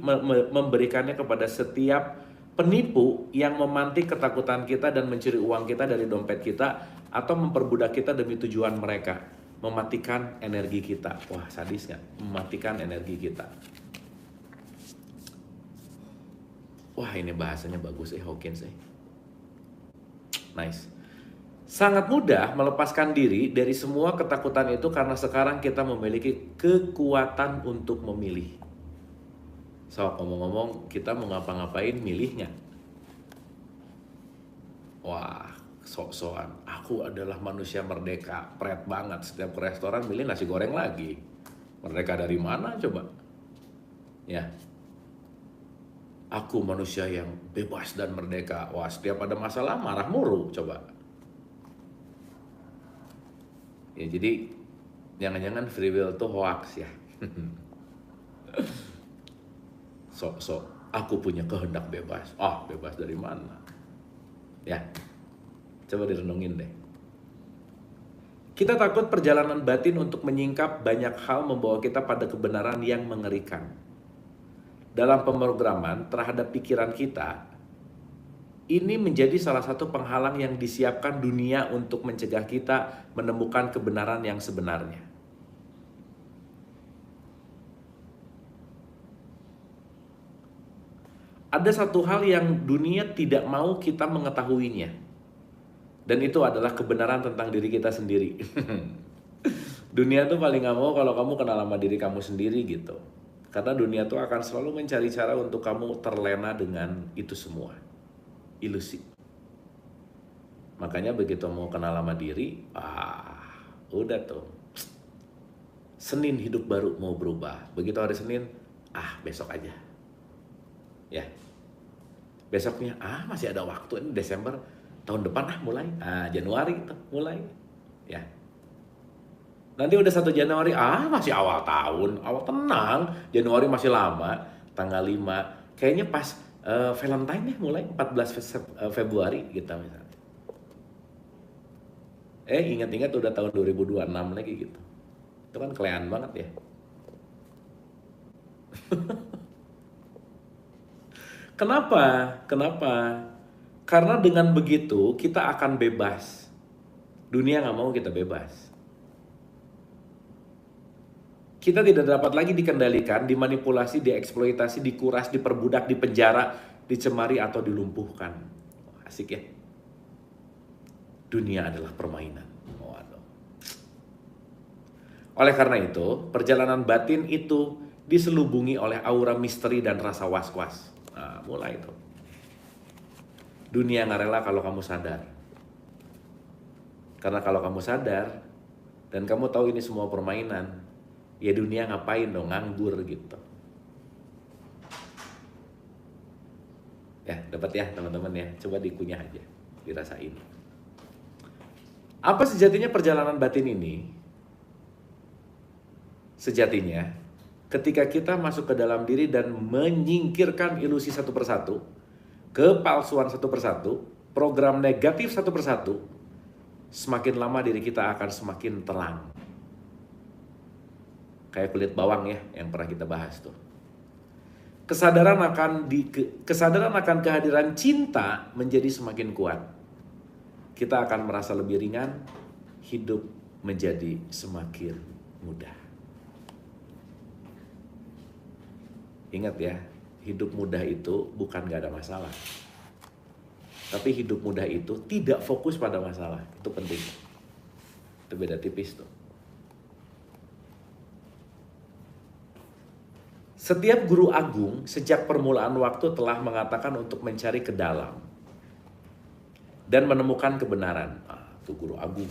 memberikannya kepada setiap penipu yang memantik ketakutan kita dan mencuri uang kita dari dompet kita atau memperbudak kita demi tujuan mereka. Mematikan energi kita. Wah, sadis nggak? Mematikan energi kita. Wah, ini bahasanya bagus Hawkins Nice. Sangat mudah melepaskan diri dari semua ketakutan itu karena sekarang kita memiliki kekuatan untuk memilih. So, ngomong-ngomong, kita mau ngapa-ngapain milihnya. Wah, sok-sokan. Aku adalah manusia merdeka, pret banget. Setiap ke restoran milih nasi goreng lagi. Merdeka dari mana coba? Ya. Aku manusia yang bebas dan merdeka. Wah, setiap ada masalah marah mulu coba. Ya jadi jangan-jangan free will itu hoax ya. Sok-sok aku punya kehendak bebas. Bebas dari mana? Ya. Coba direnungin deh. Kita takut perjalanan batin untuk menyingkap banyak hal membawa kita pada kebenaran yang mengerikan. Dalam pemrograman terhadap pikiran kita, ini menjadi salah satu penghalang yang disiapkan dunia untuk mencegah kita menemukan kebenaran yang sebenarnya. Ada satu hal yang dunia tidak mau kita mengetahuinya. Dan itu adalah kebenaran tentang diri kita sendiri. Dunia tuh paling gak mau kalau kamu kenal sama diri kamu sendiri gitu. Karena dunia tuh akan selalu mencari cara untuk kamu terlena dengan itu semua. Ilusi. Makanya begitu mau kenal sama diri, udah tuh. Senin hidup baru mau berubah. Begitu hari Senin, besok aja. Ya. Besoknya, masih ada waktu, ini Desember, tahun depan mulai. Januari tuh mulai. Ya. Nanti udah 1 Januari, masih awal tahun, awal tenang. Januari masih lama, tanggal 5. Kayaknya pas Valentine ya mulai 14 Februari gitu misalnya. Ingat-ingat udah tahun 2026 lagi gitu. Itu kan kelean banget ya. Kenapa? Kenapa? Karena dengan begitu kita akan bebas. Dunia nggak mau kita bebas. Kita tidak dapat lagi dikendalikan, dimanipulasi, dieksploitasi, dikuras, diperbudak, dipenjara, dicemari atau dilumpuhkan. Asik ya. Dunia adalah permainan. Waduh. Oleh karena itu, perjalanan batin itu diselubungi oleh aura misteri dan rasa was-was. Nah, mulai itu. Dunia nggak rela kalau kamu sadar. Karena kalau kamu sadar, dan kamu tahu ini semua permainan, ya dunia ngapain dong, nganggur gitu. Ya, dapat ya teman-teman ya. Coba dikunyah aja, dirasain. Apa sejatinya perjalanan batin ini? Sejatinya, ketika kita masuk ke dalam diri dan menyingkirkan ilusi satu persatu, kepalsuan satu persatu, program negatif satu persatu, semakin lama diri kita akan semakin terang. Kayak kulit bawang ya, yang pernah kita bahas tuh. Kesadaran akan kehadiran cinta menjadi semakin kuat. Kita akan merasa lebih ringan, hidup menjadi semakin mudah. Ingat ya, hidup mudah itu bukan gak ada masalah. Tapi hidup mudah itu tidak fokus pada masalah. Itu penting. Itu beda tipis tuh. Setiap guru agung sejak permulaan waktu telah mengatakan untuk mencari ke dalam dan menemukan kebenaran. Itu guru agung.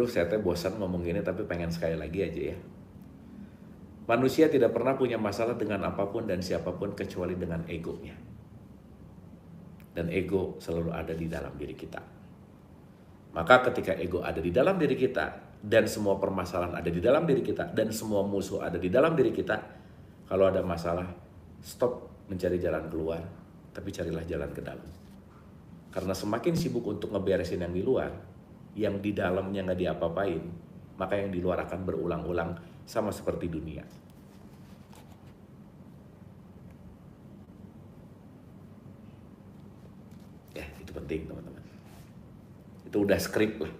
Saya bosan ngomong gini tapi pengen sekali lagi aja ya. Manusia tidak pernah punya masalah dengan apapun dan siapapun kecuali dengan egonya. Dan ego selalu ada di dalam diri kita. Maka ketika ego ada di dalam diri kita, dan semua permasalahan ada di dalam diri kita, dan semua musuh ada di dalam diri kita, kalau ada masalah, stop mencari jalan keluar, tapi carilah jalan ke dalam. Karena semakin sibuk untuk ngeberesin yang di luar, yang di dalamnya nggak diapa-apain, maka yang di luar akan berulang-ulang sama seperti dunia. Ya, itu penting teman-teman. Itu udah skrip lah.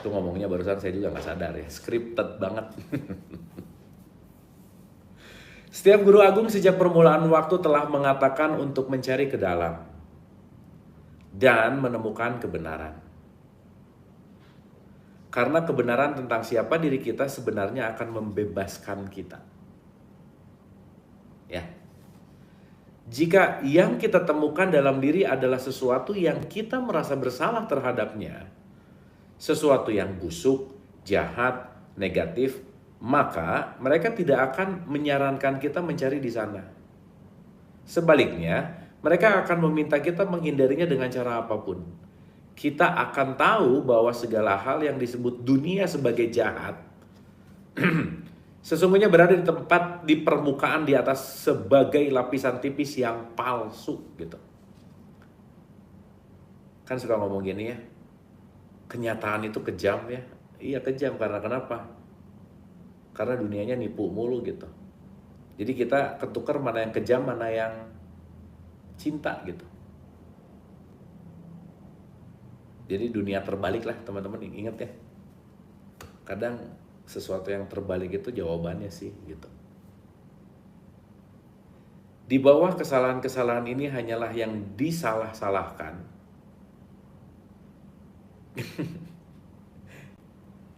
Itu ngomongnya barusan saya juga nggak sadar ya, scripted banget. Setiap guru agung sejak permulaan waktu telah mengatakan untuk mencari ke dalam dan menemukan kebenaran. Karena kebenaran tentang siapa diri kita sebenarnya akan membebaskan kita. Ya. Jika yang kita temukan dalam diri adalah sesuatu yang kita merasa bersalah terhadapnya, sesuatu yang busuk, jahat, negatif, maka mereka tidak akan menyarankan kita mencari di sana. Sebaliknya, mereka akan meminta kita menghindarinya dengan cara apapun. Kita akan tahu bahwa segala hal yang disebut dunia sebagai jahat sesungguhnya berada di tempat di permukaan di atas sebagai lapisan tipis yang palsu gitu. Kan suka ngomong gini ya, kenyataan itu kejam ya. Iya kejam, karena kenapa? Karena dunianya nipu mulu gitu. Jadi kita ketukar mana yang kejam, mana yang cinta gitu. Jadi dunia terbalik lah teman-teman, ingat ya. Kadang sesuatu yang terbalik itu jawabannya sih gitu. Di bawah kesalahan-kesalahan ini hanyalah yang disalah-salahkan.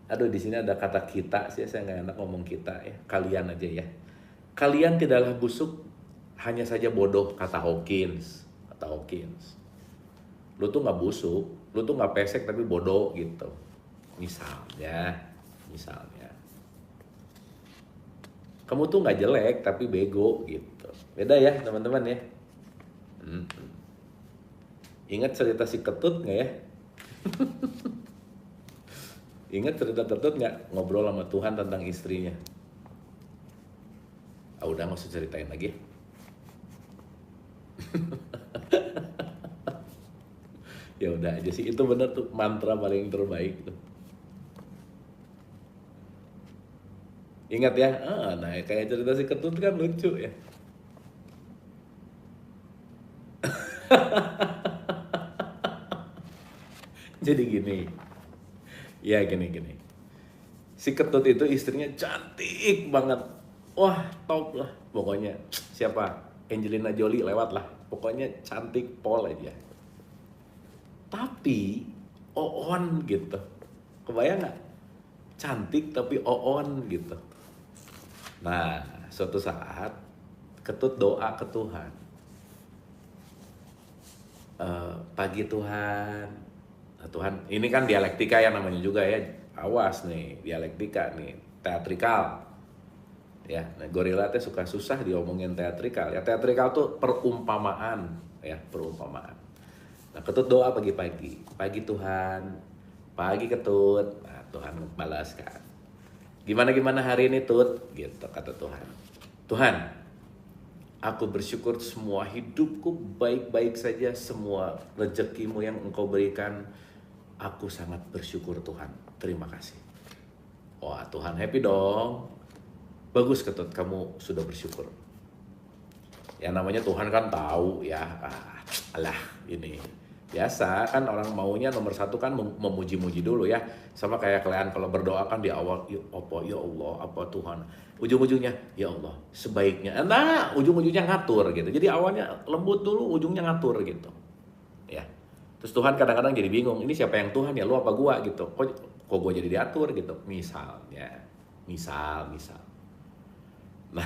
Aduh, di sini ada kata kita sih, saya nggak enak ngomong kita ya. Kalian aja ya. Kalian tidaklah busuk, hanya saja bodoh, kata Hawkins. Kata Hawkins. Lu tuh nggak busuk, lu tuh nggak pesek tapi bodoh gitu. Misalnya. Kamu tuh nggak jelek tapi bego gitu. Beda ya teman-teman ya. Ingat cerita si Ketut nggak ya? Ingat cerita Ketut nggak? Ngobrol sama Tuhan tentang istrinya. Ah udah nggak usah ceritain lagi. Ya udah aja sih, itu bener tuh mantra paling terbaik tuh. Ingat ya, nah kayak cerita si Ketut kan lucu ya. Jadi gini, ya gini. Si Ketut itu istrinya cantik banget. Wah, top lah pokoknya. Siapa? Angelina Jolie lewat lah. Pokoknya cantik pol aja. Tapi oon gitu. Kebayang nggak? Cantik tapi oon gitu. Nah, suatu saat Ketut doa ke Tuhan. Pagi Tuhan. Nah, Tuhan, ini kan dialektika ya namanya juga ya. Awas nih, dialektika nih, teatrikal. Ya, nah, gorila teh suka susah diomongin teatrikal. Ya, teatrikal tuh perumpamaan, ya, perumpamaan. Nah, Ketut doa pagi-pagi. Pagi Tuhan, pagi Ketut. Nah, Tuhan balaskan. Gimana hari ini Tut? Gitu kata Tuhan. Tuhan, aku bersyukur semua hidupku baik-baik saja, semua rezekimu yang engkau berikan. Aku sangat bersyukur Tuhan. Terima kasih. Wah, Tuhan happy dong. Bagus Ketut, kamu sudah bersyukur. Ya namanya Tuhan kan tahu ya. Alah ini. Biasa kan orang maunya nomor satu kan memuji-muji dulu ya. Sama kayak kalian kalau berdoa kan di awal, ya Allah, apa Tuhan. Ujung-ujungnya, ya Allah, sebaiknya. Nah, ujung-ujungnya ngatur gitu. Jadi awalnya lembut dulu, ujungnya ngatur gitu. Ya. Terus Tuhan kadang-kadang jadi bingung, ini siapa yang Tuhan ya, lu apa gua gitu. Kok gua jadi diatur gitu. Misalnya, misal. Nah,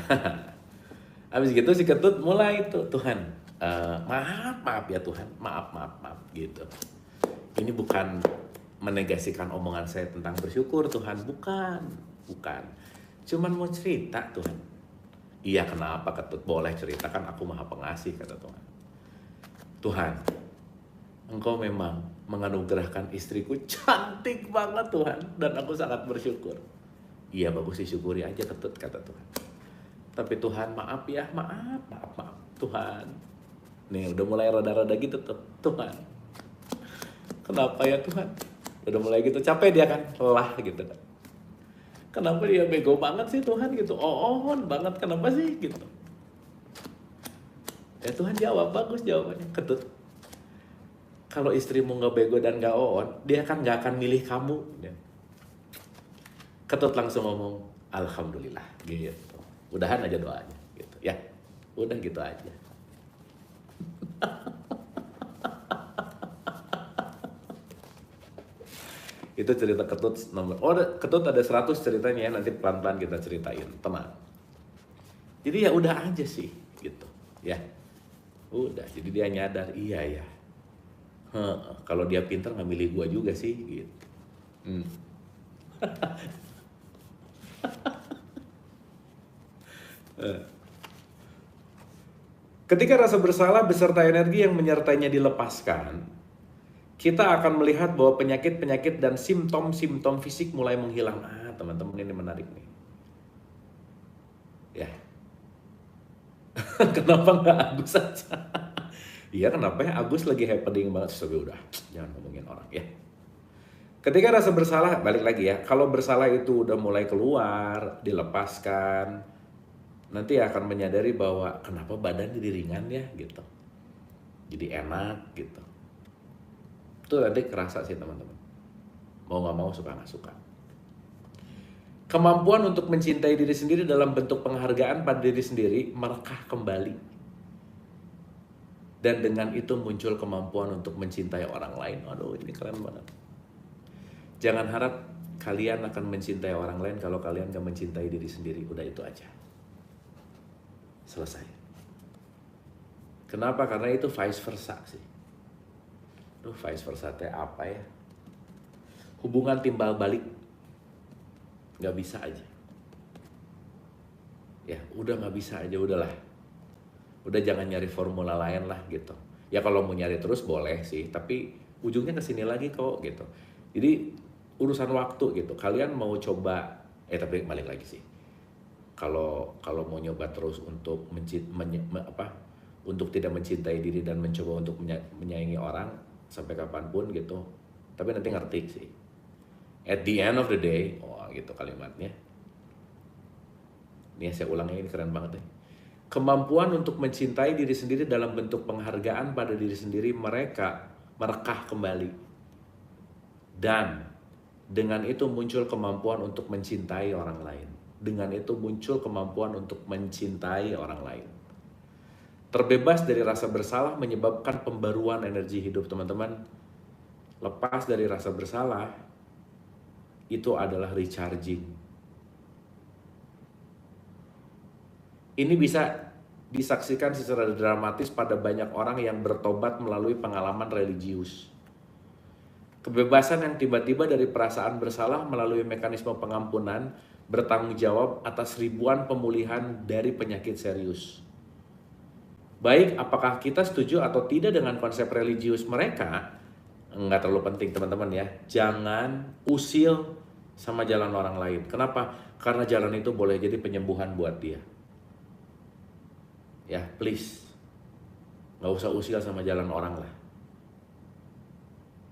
habis gitu si Ketut mulai itu, Tuhan, maaf ya Tuhan, maaf gitu. Ini bukan menegasikan omongan saya tentang bersyukur Tuhan, bukan. Cuman mau cerita Tuhan. Iya kenapa Ketut, boleh ceritakan, aku maha pengasih kata Tuhan. Tuhan, Engkau memang menganugerahkan istriku cantik banget Tuhan, dan aku sangat bersyukur. Iya bagus disyukuri aja Ketut kata Tuhan. Tapi Tuhan maaf ya, maaf Tuhan. Nih udah mulai rada-rada gitu tuh, Tuhan. Kenapa ya Tuhan? Udah mulai gitu, capek dia kan, lelah gitu kan. Kenapa dia bego banget sih Tuhan gitu, on banget, kenapa sih gitu. Ya Tuhan jawab, bagus jawabannya, Ketut. Kalau istrimu nggak bego dan nggak on, dia kan nggak akan milih kamu. Ketut langsung ngomong, Alhamdulillah gitu. Udahan aja doanya gitu ya. Udah gitu aja. Itu cerita Ketut nomor. Oh, Ketut ada 100 ceritanya ya, nanti pelan-pelan kita ceritain, tenang. Jadi ya udah aja sih gitu ya. Udah, jadi dia nyadar, iya ya. Kalau dia pintar nggak milih gua juga sih gitu. Ketika rasa bersalah beserta energi yang menyertainya dilepaskan, kita akan melihat bahwa penyakit-penyakit dan simptom-simptom fisik mulai menghilang. Teman-teman ini menarik nih. Ya. Kenapa nggak Agus aja? Iya kenapa ya, Agus lagi happening banget. Udah, jangan ngomongin orang ya. Ketika rasa bersalah, balik lagi ya, kalau bersalah itu udah mulai keluar, dilepaskan, nanti akan menyadari bahwa kenapa badan jadi ringan ya gitu. Jadi enak gitu. Itu nanti kerasa sih teman-teman. Mau gak mau, suka gak suka. Kemampuan untuk mencintai diri sendiri dalam bentuk penghargaan pada diri sendiri merekah kembali. Dan dengan itu muncul kemampuan untuk mencintai orang lain. Aduh ini keren banget. Jangan harap kalian akan mencintai orang lain kalau kalian gak mencintai diri sendiri. Udah itu aja. Selesai. Kenapa? Karena itu vice versa sih. Vice versa teh apa ya? Hubungan timbal balik. Gak bisa aja. Ya udah gak bisa aja, udahlah. Udah jangan nyari formula lain lah gitu. Ya kalau mau nyari terus boleh sih, tapi ujungnya kesini lagi kok gitu. Jadi urusan waktu gitu. Kalian mau coba, tapi balik lagi sih. Kalau mau nyoba terus untuk untuk tidak mencintai diri dan mencoba untuk menyayangi orang sampai kapanpun gitu, tapi nanti ngerti sih. At the end of the day, gitu kalimatnya. Ini saya ulangnya, ini keren banget deh. Kemampuan untuk mencintai diri sendiri dalam bentuk penghargaan pada diri sendiri merekah kembali. Dan dengan itu muncul kemampuan untuk mencintai orang lain. Dengan itu muncul kemampuan untuk mencintai orang lain. Terbebas dari rasa bersalah menyebabkan pembaruan energi hidup, teman-teman. Lepas dari rasa bersalah, itu adalah recharging. Ini bisa disaksikan secara dramatis pada banyak orang yang bertobat melalui pengalaman religius. Kebebasan yang tiba-tiba dari perasaan bersalah melalui mekanisme pengampunan bertanggung jawab atas ribuan pemulihan dari penyakit serius. Baik, apakah kita setuju atau tidak dengan konsep religius mereka? Nggak terlalu penting, teman-teman ya. Jangan usil sama jalan orang lain. Kenapa? Karena jalan itu boleh jadi penyembuhan buat dia. Ya, please. Nggak usah usil sama jalan orang lah.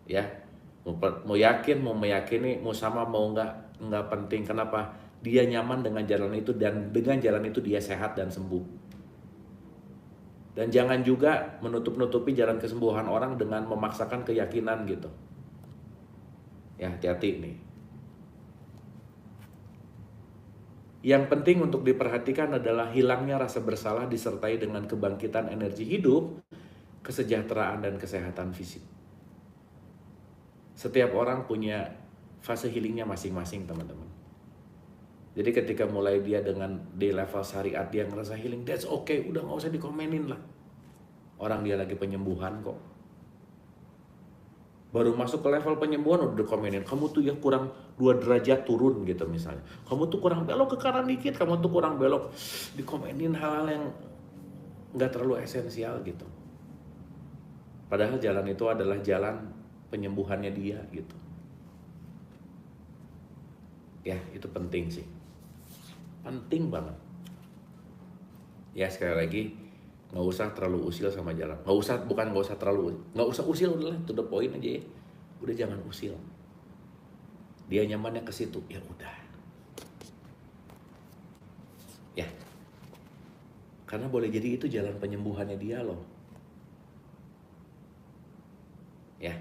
Ya, mau yakin, mau meyakini, mau sama, mau nggak penting. Kenapa? Dia nyaman dengan jalan itu, dan dengan jalan itu dia sehat dan sembuh. Dan jangan juga menutup-nutupi jalan kesembuhan orang dengan memaksakan keyakinan gitu. Ya, hati-hati nih. Yang penting untuk diperhatikan adalah hilangnya rasa bersalah disertai dengan kebangkitan energi hidup, kesejahteraan, dan kesehatan fisik. Setiap orang punya fase healingnya masing-masing, teman-teman. Jadi ketika mulai dia dengan di level syariat dia ngerasa healing, that's okay, udah nggak usah dikomenin lah. Orang dia lagi penyembuhan kok. Baru masuk ke level penyembuhan udah dikomenin, kamu tuh ya kurang 2 derajat turun gitu misalnya. Kamu tuh kurang belok ke kanan dikit, kamu tuh kurang belok. Dikomenin hal-hal yang nggak terlalu esensial gitu. Padahal jalan itu adalah jalan penyembuhannya dia gitu. Ya, itu penting sih. Penting banget. Ya, sekali lagi, nggak usah terlalu usil sama jalan. Nggak usah usil, udah to the point aja ya. Udah jangan usil. Dia nyamannya ke situ, ya udah. Ya. Karena boleh jadi itu jalan penyembuhannya dia loh. Ya.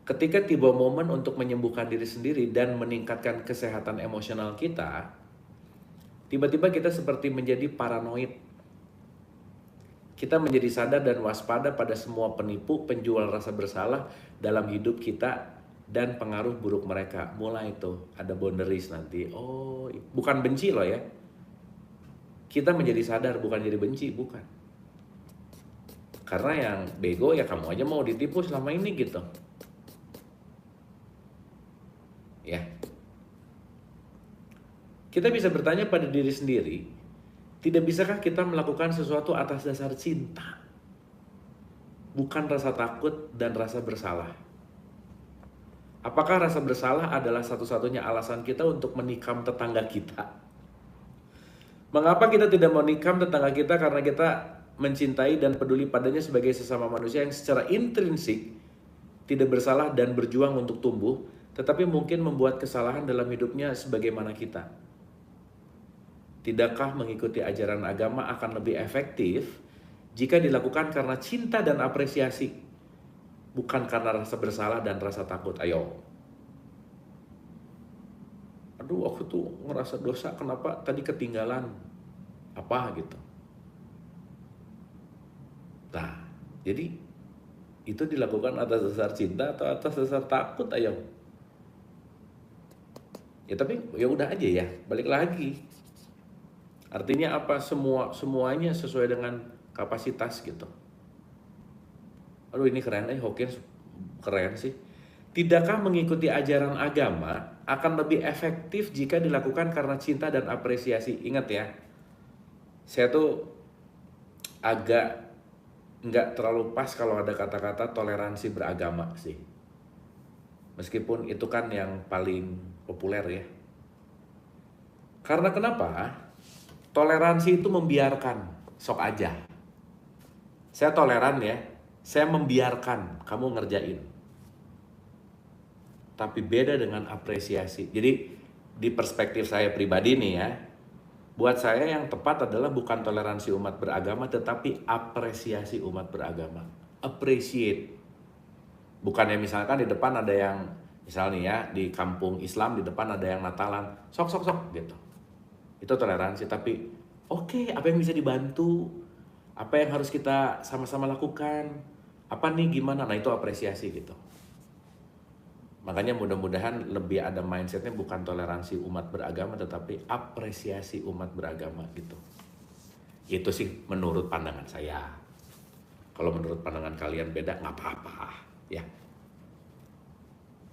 Ketika tiba momen untuk menyembuhkan diri sendiri dan meningkatkan kesehatan emosional kita, tiba-tiba kita seperti menjadi paranoid. Kita menjadi sadar dan waspada pada semua penipu, penjual rasa bersalah dalam hidup kita dan pengaruh buruk mereka. Mulai itu ada boundaries nanti. Oh, bukan benci loh ya. Kita menjadi sadar, bukan jadi benci, bukan. Karena yang bego ya kamu aja mau ditipu selama ini gitu. Ya. Kita bisa bertanya pada diri sendiri, tidak bisakah kita melakukan sesuatu atas dasar cinta? Bukan rasa takut dan rasa bersalah. Apakah rasa bersalah adalah satu-satunya alasan kita untuk menikam tetangga kita? Mengapa kita tidak menikam tetangga kita? Karena kita mencintai dan peduli padanya sebagai sesama manusia yang secara intrinsik tidak bersalah dan berjuang untuk tumbuh, tetapi mungkin membuat kesalahan dalam hidupnya sebagaimana kita. Tidakkah mengikuti ajaran agama akan lebih efektif jika dilakukan karena cinta dan apresiasi, bukan karena rasa bersalah dan rasa takut? Ayo. Aduh, aku tuh ngerasa dosa, kenapa tadi ketinggalan apa gitu. Nah, jadi itu dilakukan atas dasar cinta atau atas dasar takut? Ayo. Ya tapi ya udah aja ya, balik lagi. Artinya apa? Semuanya sesuai dengan kapasitas gitu. Aduh, ini keren, Hawkins keren sih. Tidakkah mengikuti ajaran agama akan lebih efektif jika dilakukan karena cinta dan apresiasi? Ingat ya, saya tuh agak nggak terlalu pas kalau ada kata-kata toleransi beragama sih. Meskipun itu kan yang paling populer ya. Karena kenapa? Toleransi itu membiarkan, sok aja. Saya toleran ya, saya membiarkan kamu ngerjain. Tapi beda dengan apresiasi. Jadi di perspektif saya pribadi nih ya, buat saya yang tepat adalah bukan toleransi umat beragama, tetapi apresiasi umat beragama. Appreciate. Bukannya misalkan di depan ada yang, misalnya ya, di kampung Islam di depan ada yang Natalan, sok gitu. Itu toleransi, tapi oke, apa yang bisa dibantu? Apa yang harus kita sama-sama lakukan? Apa nih gimana? Nah itu apresiasi gitu. Makanya mudah-mudahan lebih ada mindsetnya bukan toleransi umat beragama, tetapi apresiasi umat beragama gitu. Itu sih menurut pandangan saya. Kalau menurut pandangan kalian beda, nggak apa-apa ya.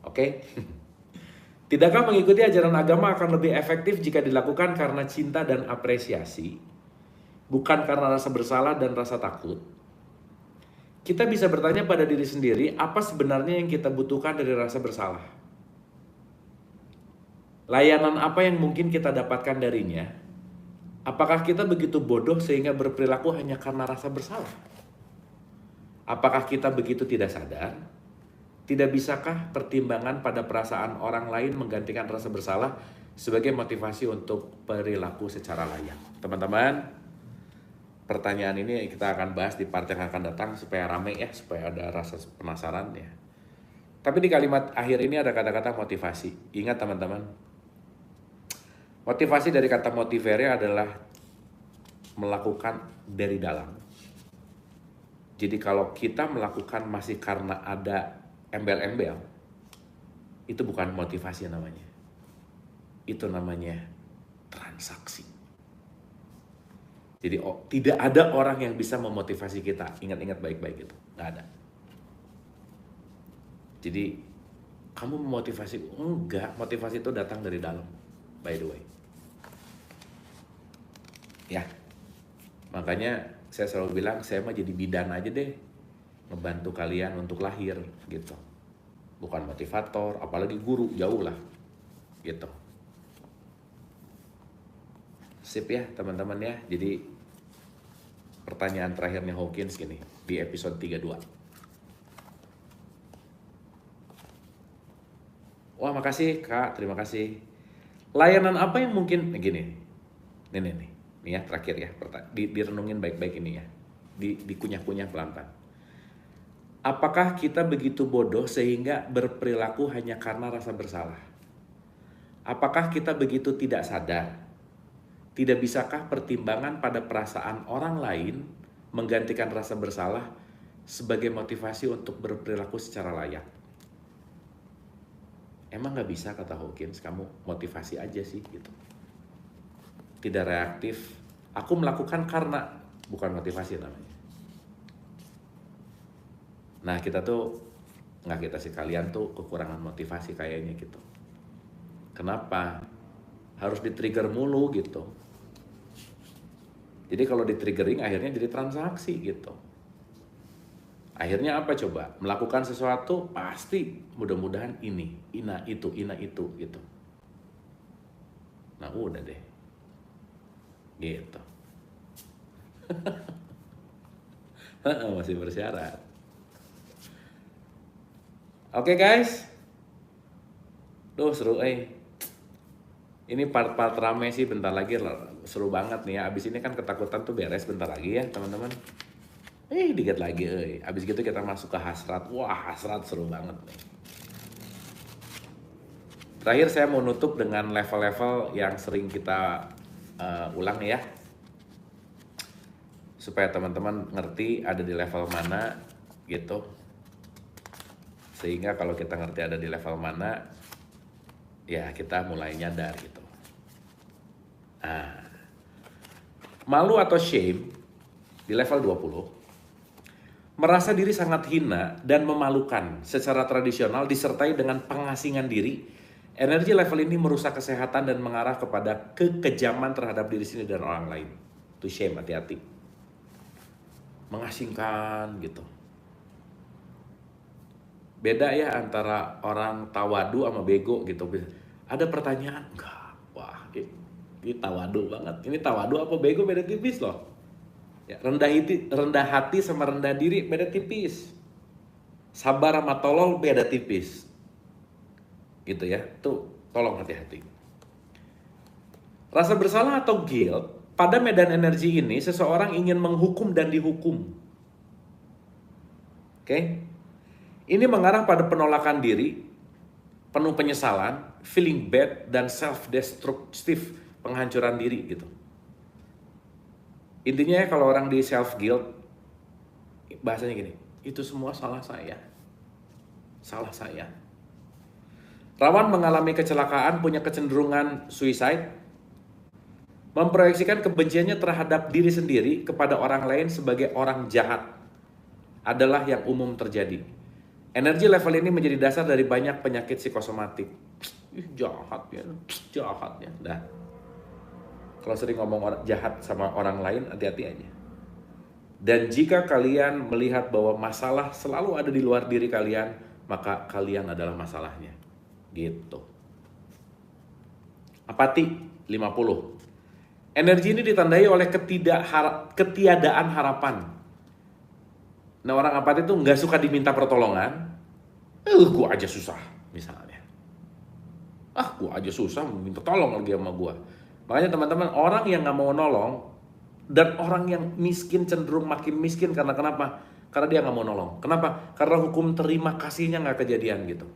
Oke? Tidakkah mengikuti ajaran agama akan lebih efektif jika dilakukan karena cinta dan apresiasi, bukan karena rasa bersalah dan rasa takut? Kita bisa bertanya pada diri sendiri, apa sebenarnya yang kita butuhkan dari rasa bersalah? Layanan apa yang mungkin kita dapatkan darinya? Apakah kita begitu bodoh sehingga berperilaku hanya karena rasa bersalah? Apakah kita begitu tidak sadar? Tidak bisakah pertimbangan pada perasaan orang lain menggantikan rasa bersalah sebagai motivasi untuk perilaku secara layak? Teman-teman, pertanyaan ini kita akan bahas di part yang akan datang supaya rame ya, supaya ada rasa penasaran ya. Tapi di kalimat akhir ini ada kata-kata motivasi. Ingat teman-teman, motivasi dari kata motivere adalah melakukan dari dalam. Jadi kalau kita melakukan masih karena ada embel-embel, itu bukan motivasi namanya. Itu namanya transaksi. Jadi tidak ada orang yang bisa memotivasi kita. Ingat-ingat baik-baik itu. Nggak ada. Jadi kamu memotivasi? Enggak. Motivasi itu datang dari dalam. By the way. Ya. Makanya saya selalu bilang, saya mah jadi bidan aja deh. Ngebantu kalian untuk lahir gitu. Bukan motivator, apalagi guru, jauh lah. Gitu. Sip ya teman-teman ya. Jadi pertanyaan terakhirnya Hawkins gini di episode 32. Wah makasih Kak, terima kasih. Layanan apa yang mungkin gini. Nih ya terakhir ya. Direnungin baik-baik ini ya. Dikunyah-kunyah pelan-pelan. Apakah kita begitu bodoh sehingga berperilaku hanya karena rasa bersalah? Apakah kita begitu tidak sadar? Tidak bisakah pertimbangan pada perasaan orang lain menggantikan rasa bersalah sebagai motivasi untuk berperilaku secara layak? Emang nggak bisa kata Hawkins, kamu motivasi aja sih gitu. Tidak reaktif. Aku melakukan karena, bukan motivasi namanya. Nah kita tuh, nggak kita sih, kalian tuh kekurangan motivasi kayaknya gitu. Kenapa? Harus di-trigger mulu gitu. Jadi kalau di-triggering akhirnya jadi transaksi gitu. Akhirnya apa coba? Melakukan sesuatu pasti mudah-mudahan ina itu gitu. Nah udah deh. Gitu. Masih bersyarat. Oke guys. Duh seru Ini part-part rame sih, bentar lagi seru banget nih ya. Abis ini kan ketakutan tuh beres bentar lagi ya teman-teman. Dikit lagi Abis gitu kita masuk ke hasrat. Wah hasrat seru banget nih. Terakhir saya mau nutup dengan level-level yang sering kita ulang ya. Supaya teman-teman ngerti ada di level mana gitu. Sehingga kalau kita ngerti ada di level mana, ya kita mulai nyadar gitu. Nah, malu atau shame di level 20, merasa diri sangat hina dan memalukan secara tradisional disertai dengan pengasingan diri. Energi level ini merusak kesehatan dan mengarah kepada kekejaman terhadap diri sendiri dan orang lain. Itu shame, hati-hati. Mengasingkan gitu. Beda ya antara orang tawadu sama bego gitu. Ada pertanyaan, enggak. Wah, Ini tawadu banget. Ini tawadu apa bego beda tipis loh. Ya, rendah hati sama rendah diri beda tipis. Sabar sama tolol beda tipis. Gitu ya. Tuh, tolong hati-hati. Rasa bersalah atau guilt, pada medan energi ini seseorang ingin menghukum dan dihukum. Oke? Ini mengarah pada penolakan diri, penuh penyesalan, feeling bad, dan self-destructive, penghancuran diri gitu. Intinya kalau orang di self-guilt, bahasanya gini, itu semua salah saya. Salah saya. Rawan mengalami kecelakaan, punya kecenderungan suicide, memproyeksikan kebenciannya terhadap diri sendiri kepada orang lain sebagai orang jahat adalah yang umum terjadi. Energi level ini menjadi dasar dari banyak penyakit psikosomatik. Jahat ya. Dah. Kalau sering ngomong jahat sama orang lain, hati-hati aja. Dan jika kalian melihat bahwa masalah selalu ada di luar diri kalian, maka kalian adalah masalahnya. Gitu. Apati 50. Energi ini ditandai oleh ketiadaan harapan. Nah, orang apati itu nggak suka diminta pertolongan. Gua aja susah, misalnya. Gua aja susah minta tolong lagi sama gua. Makanya teman-teman, orang yang nggak mau nolong dan orang yang miskin cenderung makin miskin karena kenapa? Karena dia nggak mau nolong. Kenapa? Karena hukum terima kasihnya nggak kejadian gitu.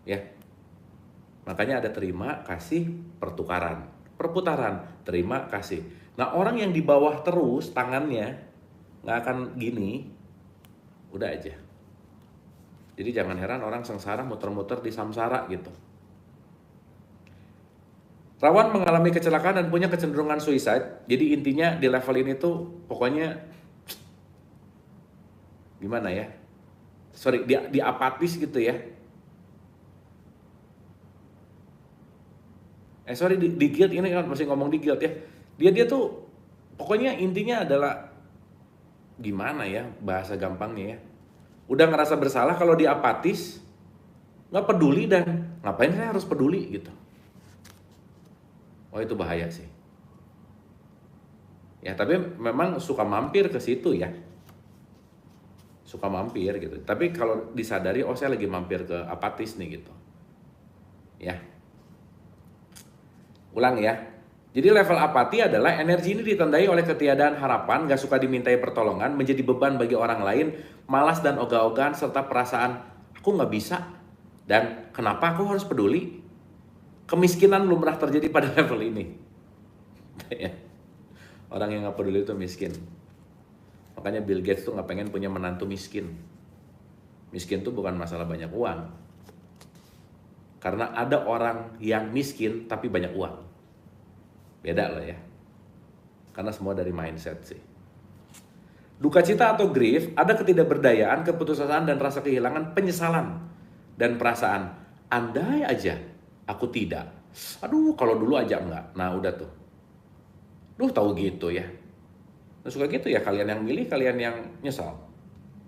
Ya, makanya ada terima kasih perputaran, terima kasih. Nah, orang yang di bawah terus tangannya nggak akan gini, udah aja. Jadi jangan heran orang sengsara muter-muter di samsara gitu. Rawan mengalami kecelakaan dan punya kecenderungan suicide. Jadi intinya di level ini tuh pokoknya gimana ya? Dia apatis gitu ya. Di guilt ini kan masih ngomong di guilt ya. Dia tuh pokoknya intinya adalah gimana ya bahasa gampangnya ya. Udah ngerasa bersalah kalau dia apatis, nggak peduli dan ngapain saya harus peduli gitu. Oh, itu bahaya sih. Ya, tapi memang suka mampir ke situ ya. Suka mampir gitu. Tapi kalau disadari, oh saya lagi mampir ke apatis nih gitu. Ya. Ulang ya. Jadi level apati adalah energi ini ditandai oleh ketiadaan harapan, gak suka dimintai pertolongan, menjadi beban bagi orang lain, malas dan ogah-ogahan, serta perasaan aku gak bisa. Dan kenapa aku harus peduli? Kemiskinan lumrah terjadi pada level ini. Orang yang gak peduli itu miskin. Makanya Bill Gates tuh gak pengen punya menantu miskin. Miskin tuh bukan masalah banyak uang. Karena ada orang yang miskin tapi banyak uang. Beda loh ya. Karena semua dari mindset sih. Duka cita atau grief, ada ketidakberdayaan, keputusasaan dan rasa kehilangan, penyesalan dan perasaan. Andai aja aku tidak. Aduh, kalau dulu aja enggak. Nah, udah tuh. Tahu gitu ya. Nah, suka gitu ya, kalian yang milih, kalian yang nyesal.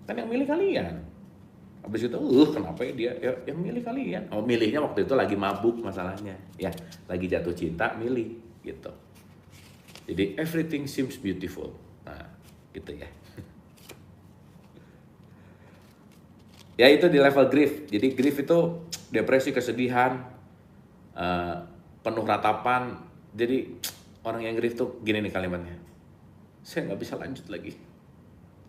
Kan yang milih kalian. Habis itu, kenapa ya dia yang milih kalian? Oh, milihnya waktu itu lagi mabuk masalahnya. Ya, lagi jatuh cinta, milih gitu. Jadi everything seems beautiful. Nah, gitu ya. Ya, itu di level grief. Jadi grief itu depresi, kesedihan, penuh ratapan. Jadi orang yang grief tuh gini nih kalimatnya, saya nggak bisa lanjut lagi,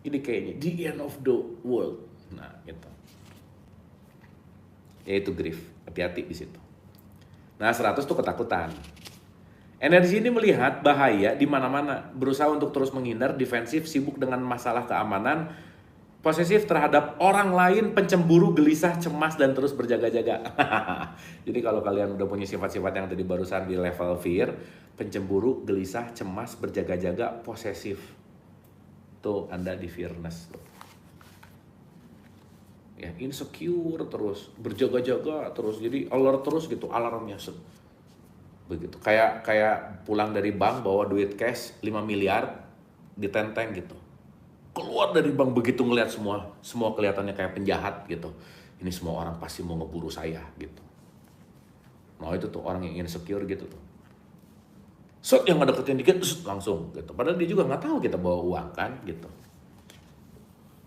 ini kayaknya the end of the world. Nah gitu, yaitu grief. Hati-hati di situ. Nah 100 tuh ketakutan. Energi ini melihat bahaya di mana-mana, berusaha untuk terus menghindar, defensif, sibuk dengan masalah keamanan, posesif terhadap orang lain, pencemburu, gelisah, cemas, dan terus berjaga-jaga. Jadi kalau kalian udah punya sifat-sifat yang tadi barusan di level fear, pencemburu, gelisah, cemas, berjaga-jaga, posesif, tuh Anda di fearness. Ya, insecure terus, berjaga-jaga terus, jadi alert terus gitu, alarmnya begitu. Kayak pulang dari bank bawa duit cash 5 miliar ditenteng gitu. Keluar dari bank begitu ngelihat semua kelihatannya kayak penjahat gitu. Ini semua orang pasti mau ngeburu saya gitu. Nah itu tuh orang yang insecure gitu tuh. Shot yang ngedeketin dikit, langsung gitu. Padahal dia juga nggak tahu kita bawa uang kan gitu.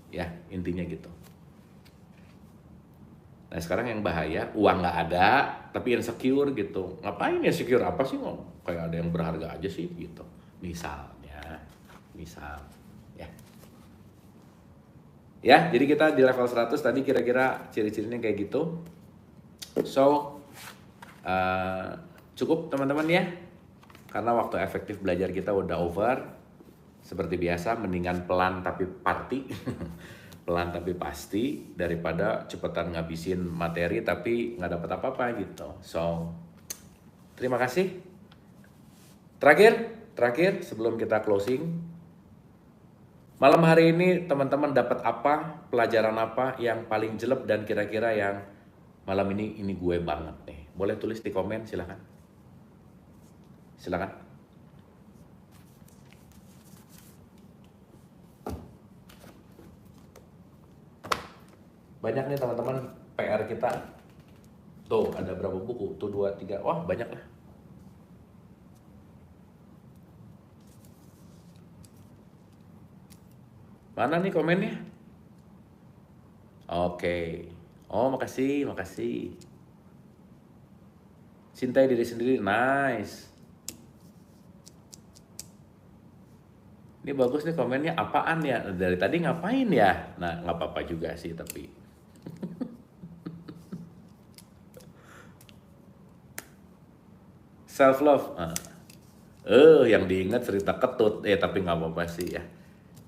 Ya intinya gitu. Nah sekarang yang bahaya, uang nggak ada, tapi insecure gitu. Ngapain insecure apa sih? Kayak ada yang berharga aja sih gitu. Misalnya, ya. Ya, jadi kita di level 100 tadi kira-kira ciri-cirinya kayak gitu. So, cukup teman-teman ya. Karena waktu efektif belajar kita udah over. Seperti biasa, mendingan pelan tapi party. Pelan tapi pasti daripada cepetan ngabisin materi tapi nggak dapat apa-apa gitu. So, terima kasih. Terakhir sebelum kita closing, malam hari ini teman-teman dapat apa, pelajaran apa yang paling jelek dan kira-kira yang malam ini gue banget nih. Boleh tulis di komen, silakan. Silakan. Banyak nih teman-teman PR kita. Tuh ada berapa buku? Tuh 2, 3. Wah banyak lah. Mana nih komennya? Oke. Oh makasih. Cintai diri sendiri, nice. Ini bagus nih komennya, apaan ya? Dari tadi ngapain ya? Nah nggak apa-apa juga sih tapi. Self love. Yang diingat cerita ketut. Tapi nggak apa-apa sih ya.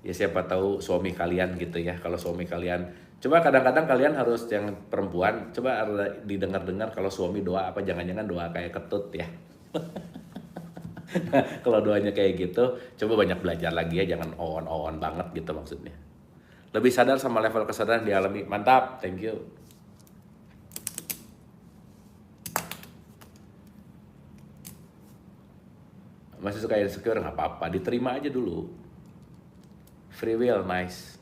Ya siapa tahu suami kalian gitu ya. Kalau suami kalian, coba kadang-kadang kalian harus yang perempuan, coba didengar-dengar kalau suami doa apa jangan-jangan doa kayak ketut ya. Kalau doanya kayak gitu, coba banyak belajar lagi ya, jangan on banget gitu maksudnya. Lebih sadar sama level kesadaran dialami. Mantap, thank you. Masih suka insecure, nggak apa-apa, diterima aja dulu. Free will, nice.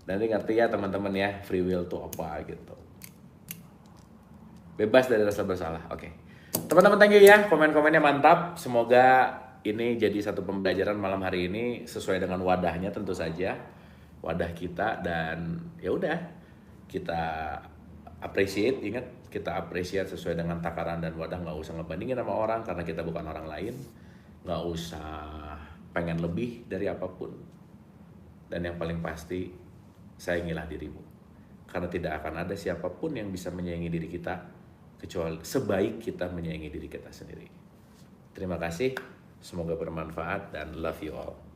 Nanti ngerti ya teman-teman ya, free will tuh apa gitu. Bebas dari rasa bersalah, oke. Teman-teman thank you ya, komen-komennya mantap. Semoga ini jadi satu pembelajaran malam hari ini sesuai dengan wadahnya tentu saja. Wadah kita dan ya udah kita appreciate, ingat kita appreciate sesuai dengan takaran dan wadah, nggak usah ngebandingin sama orang karena kita bukan orang lain, nggak usah pengen lebih dari apapun, dan yang paling pasti sayangilah dirimu karena tidak akan ada siapapun yang bisa menyayangi diri kita kecuali sebaik kita menyayangi diri kita sendiri. Terima kasih, semoga bermanfaat dan love you all.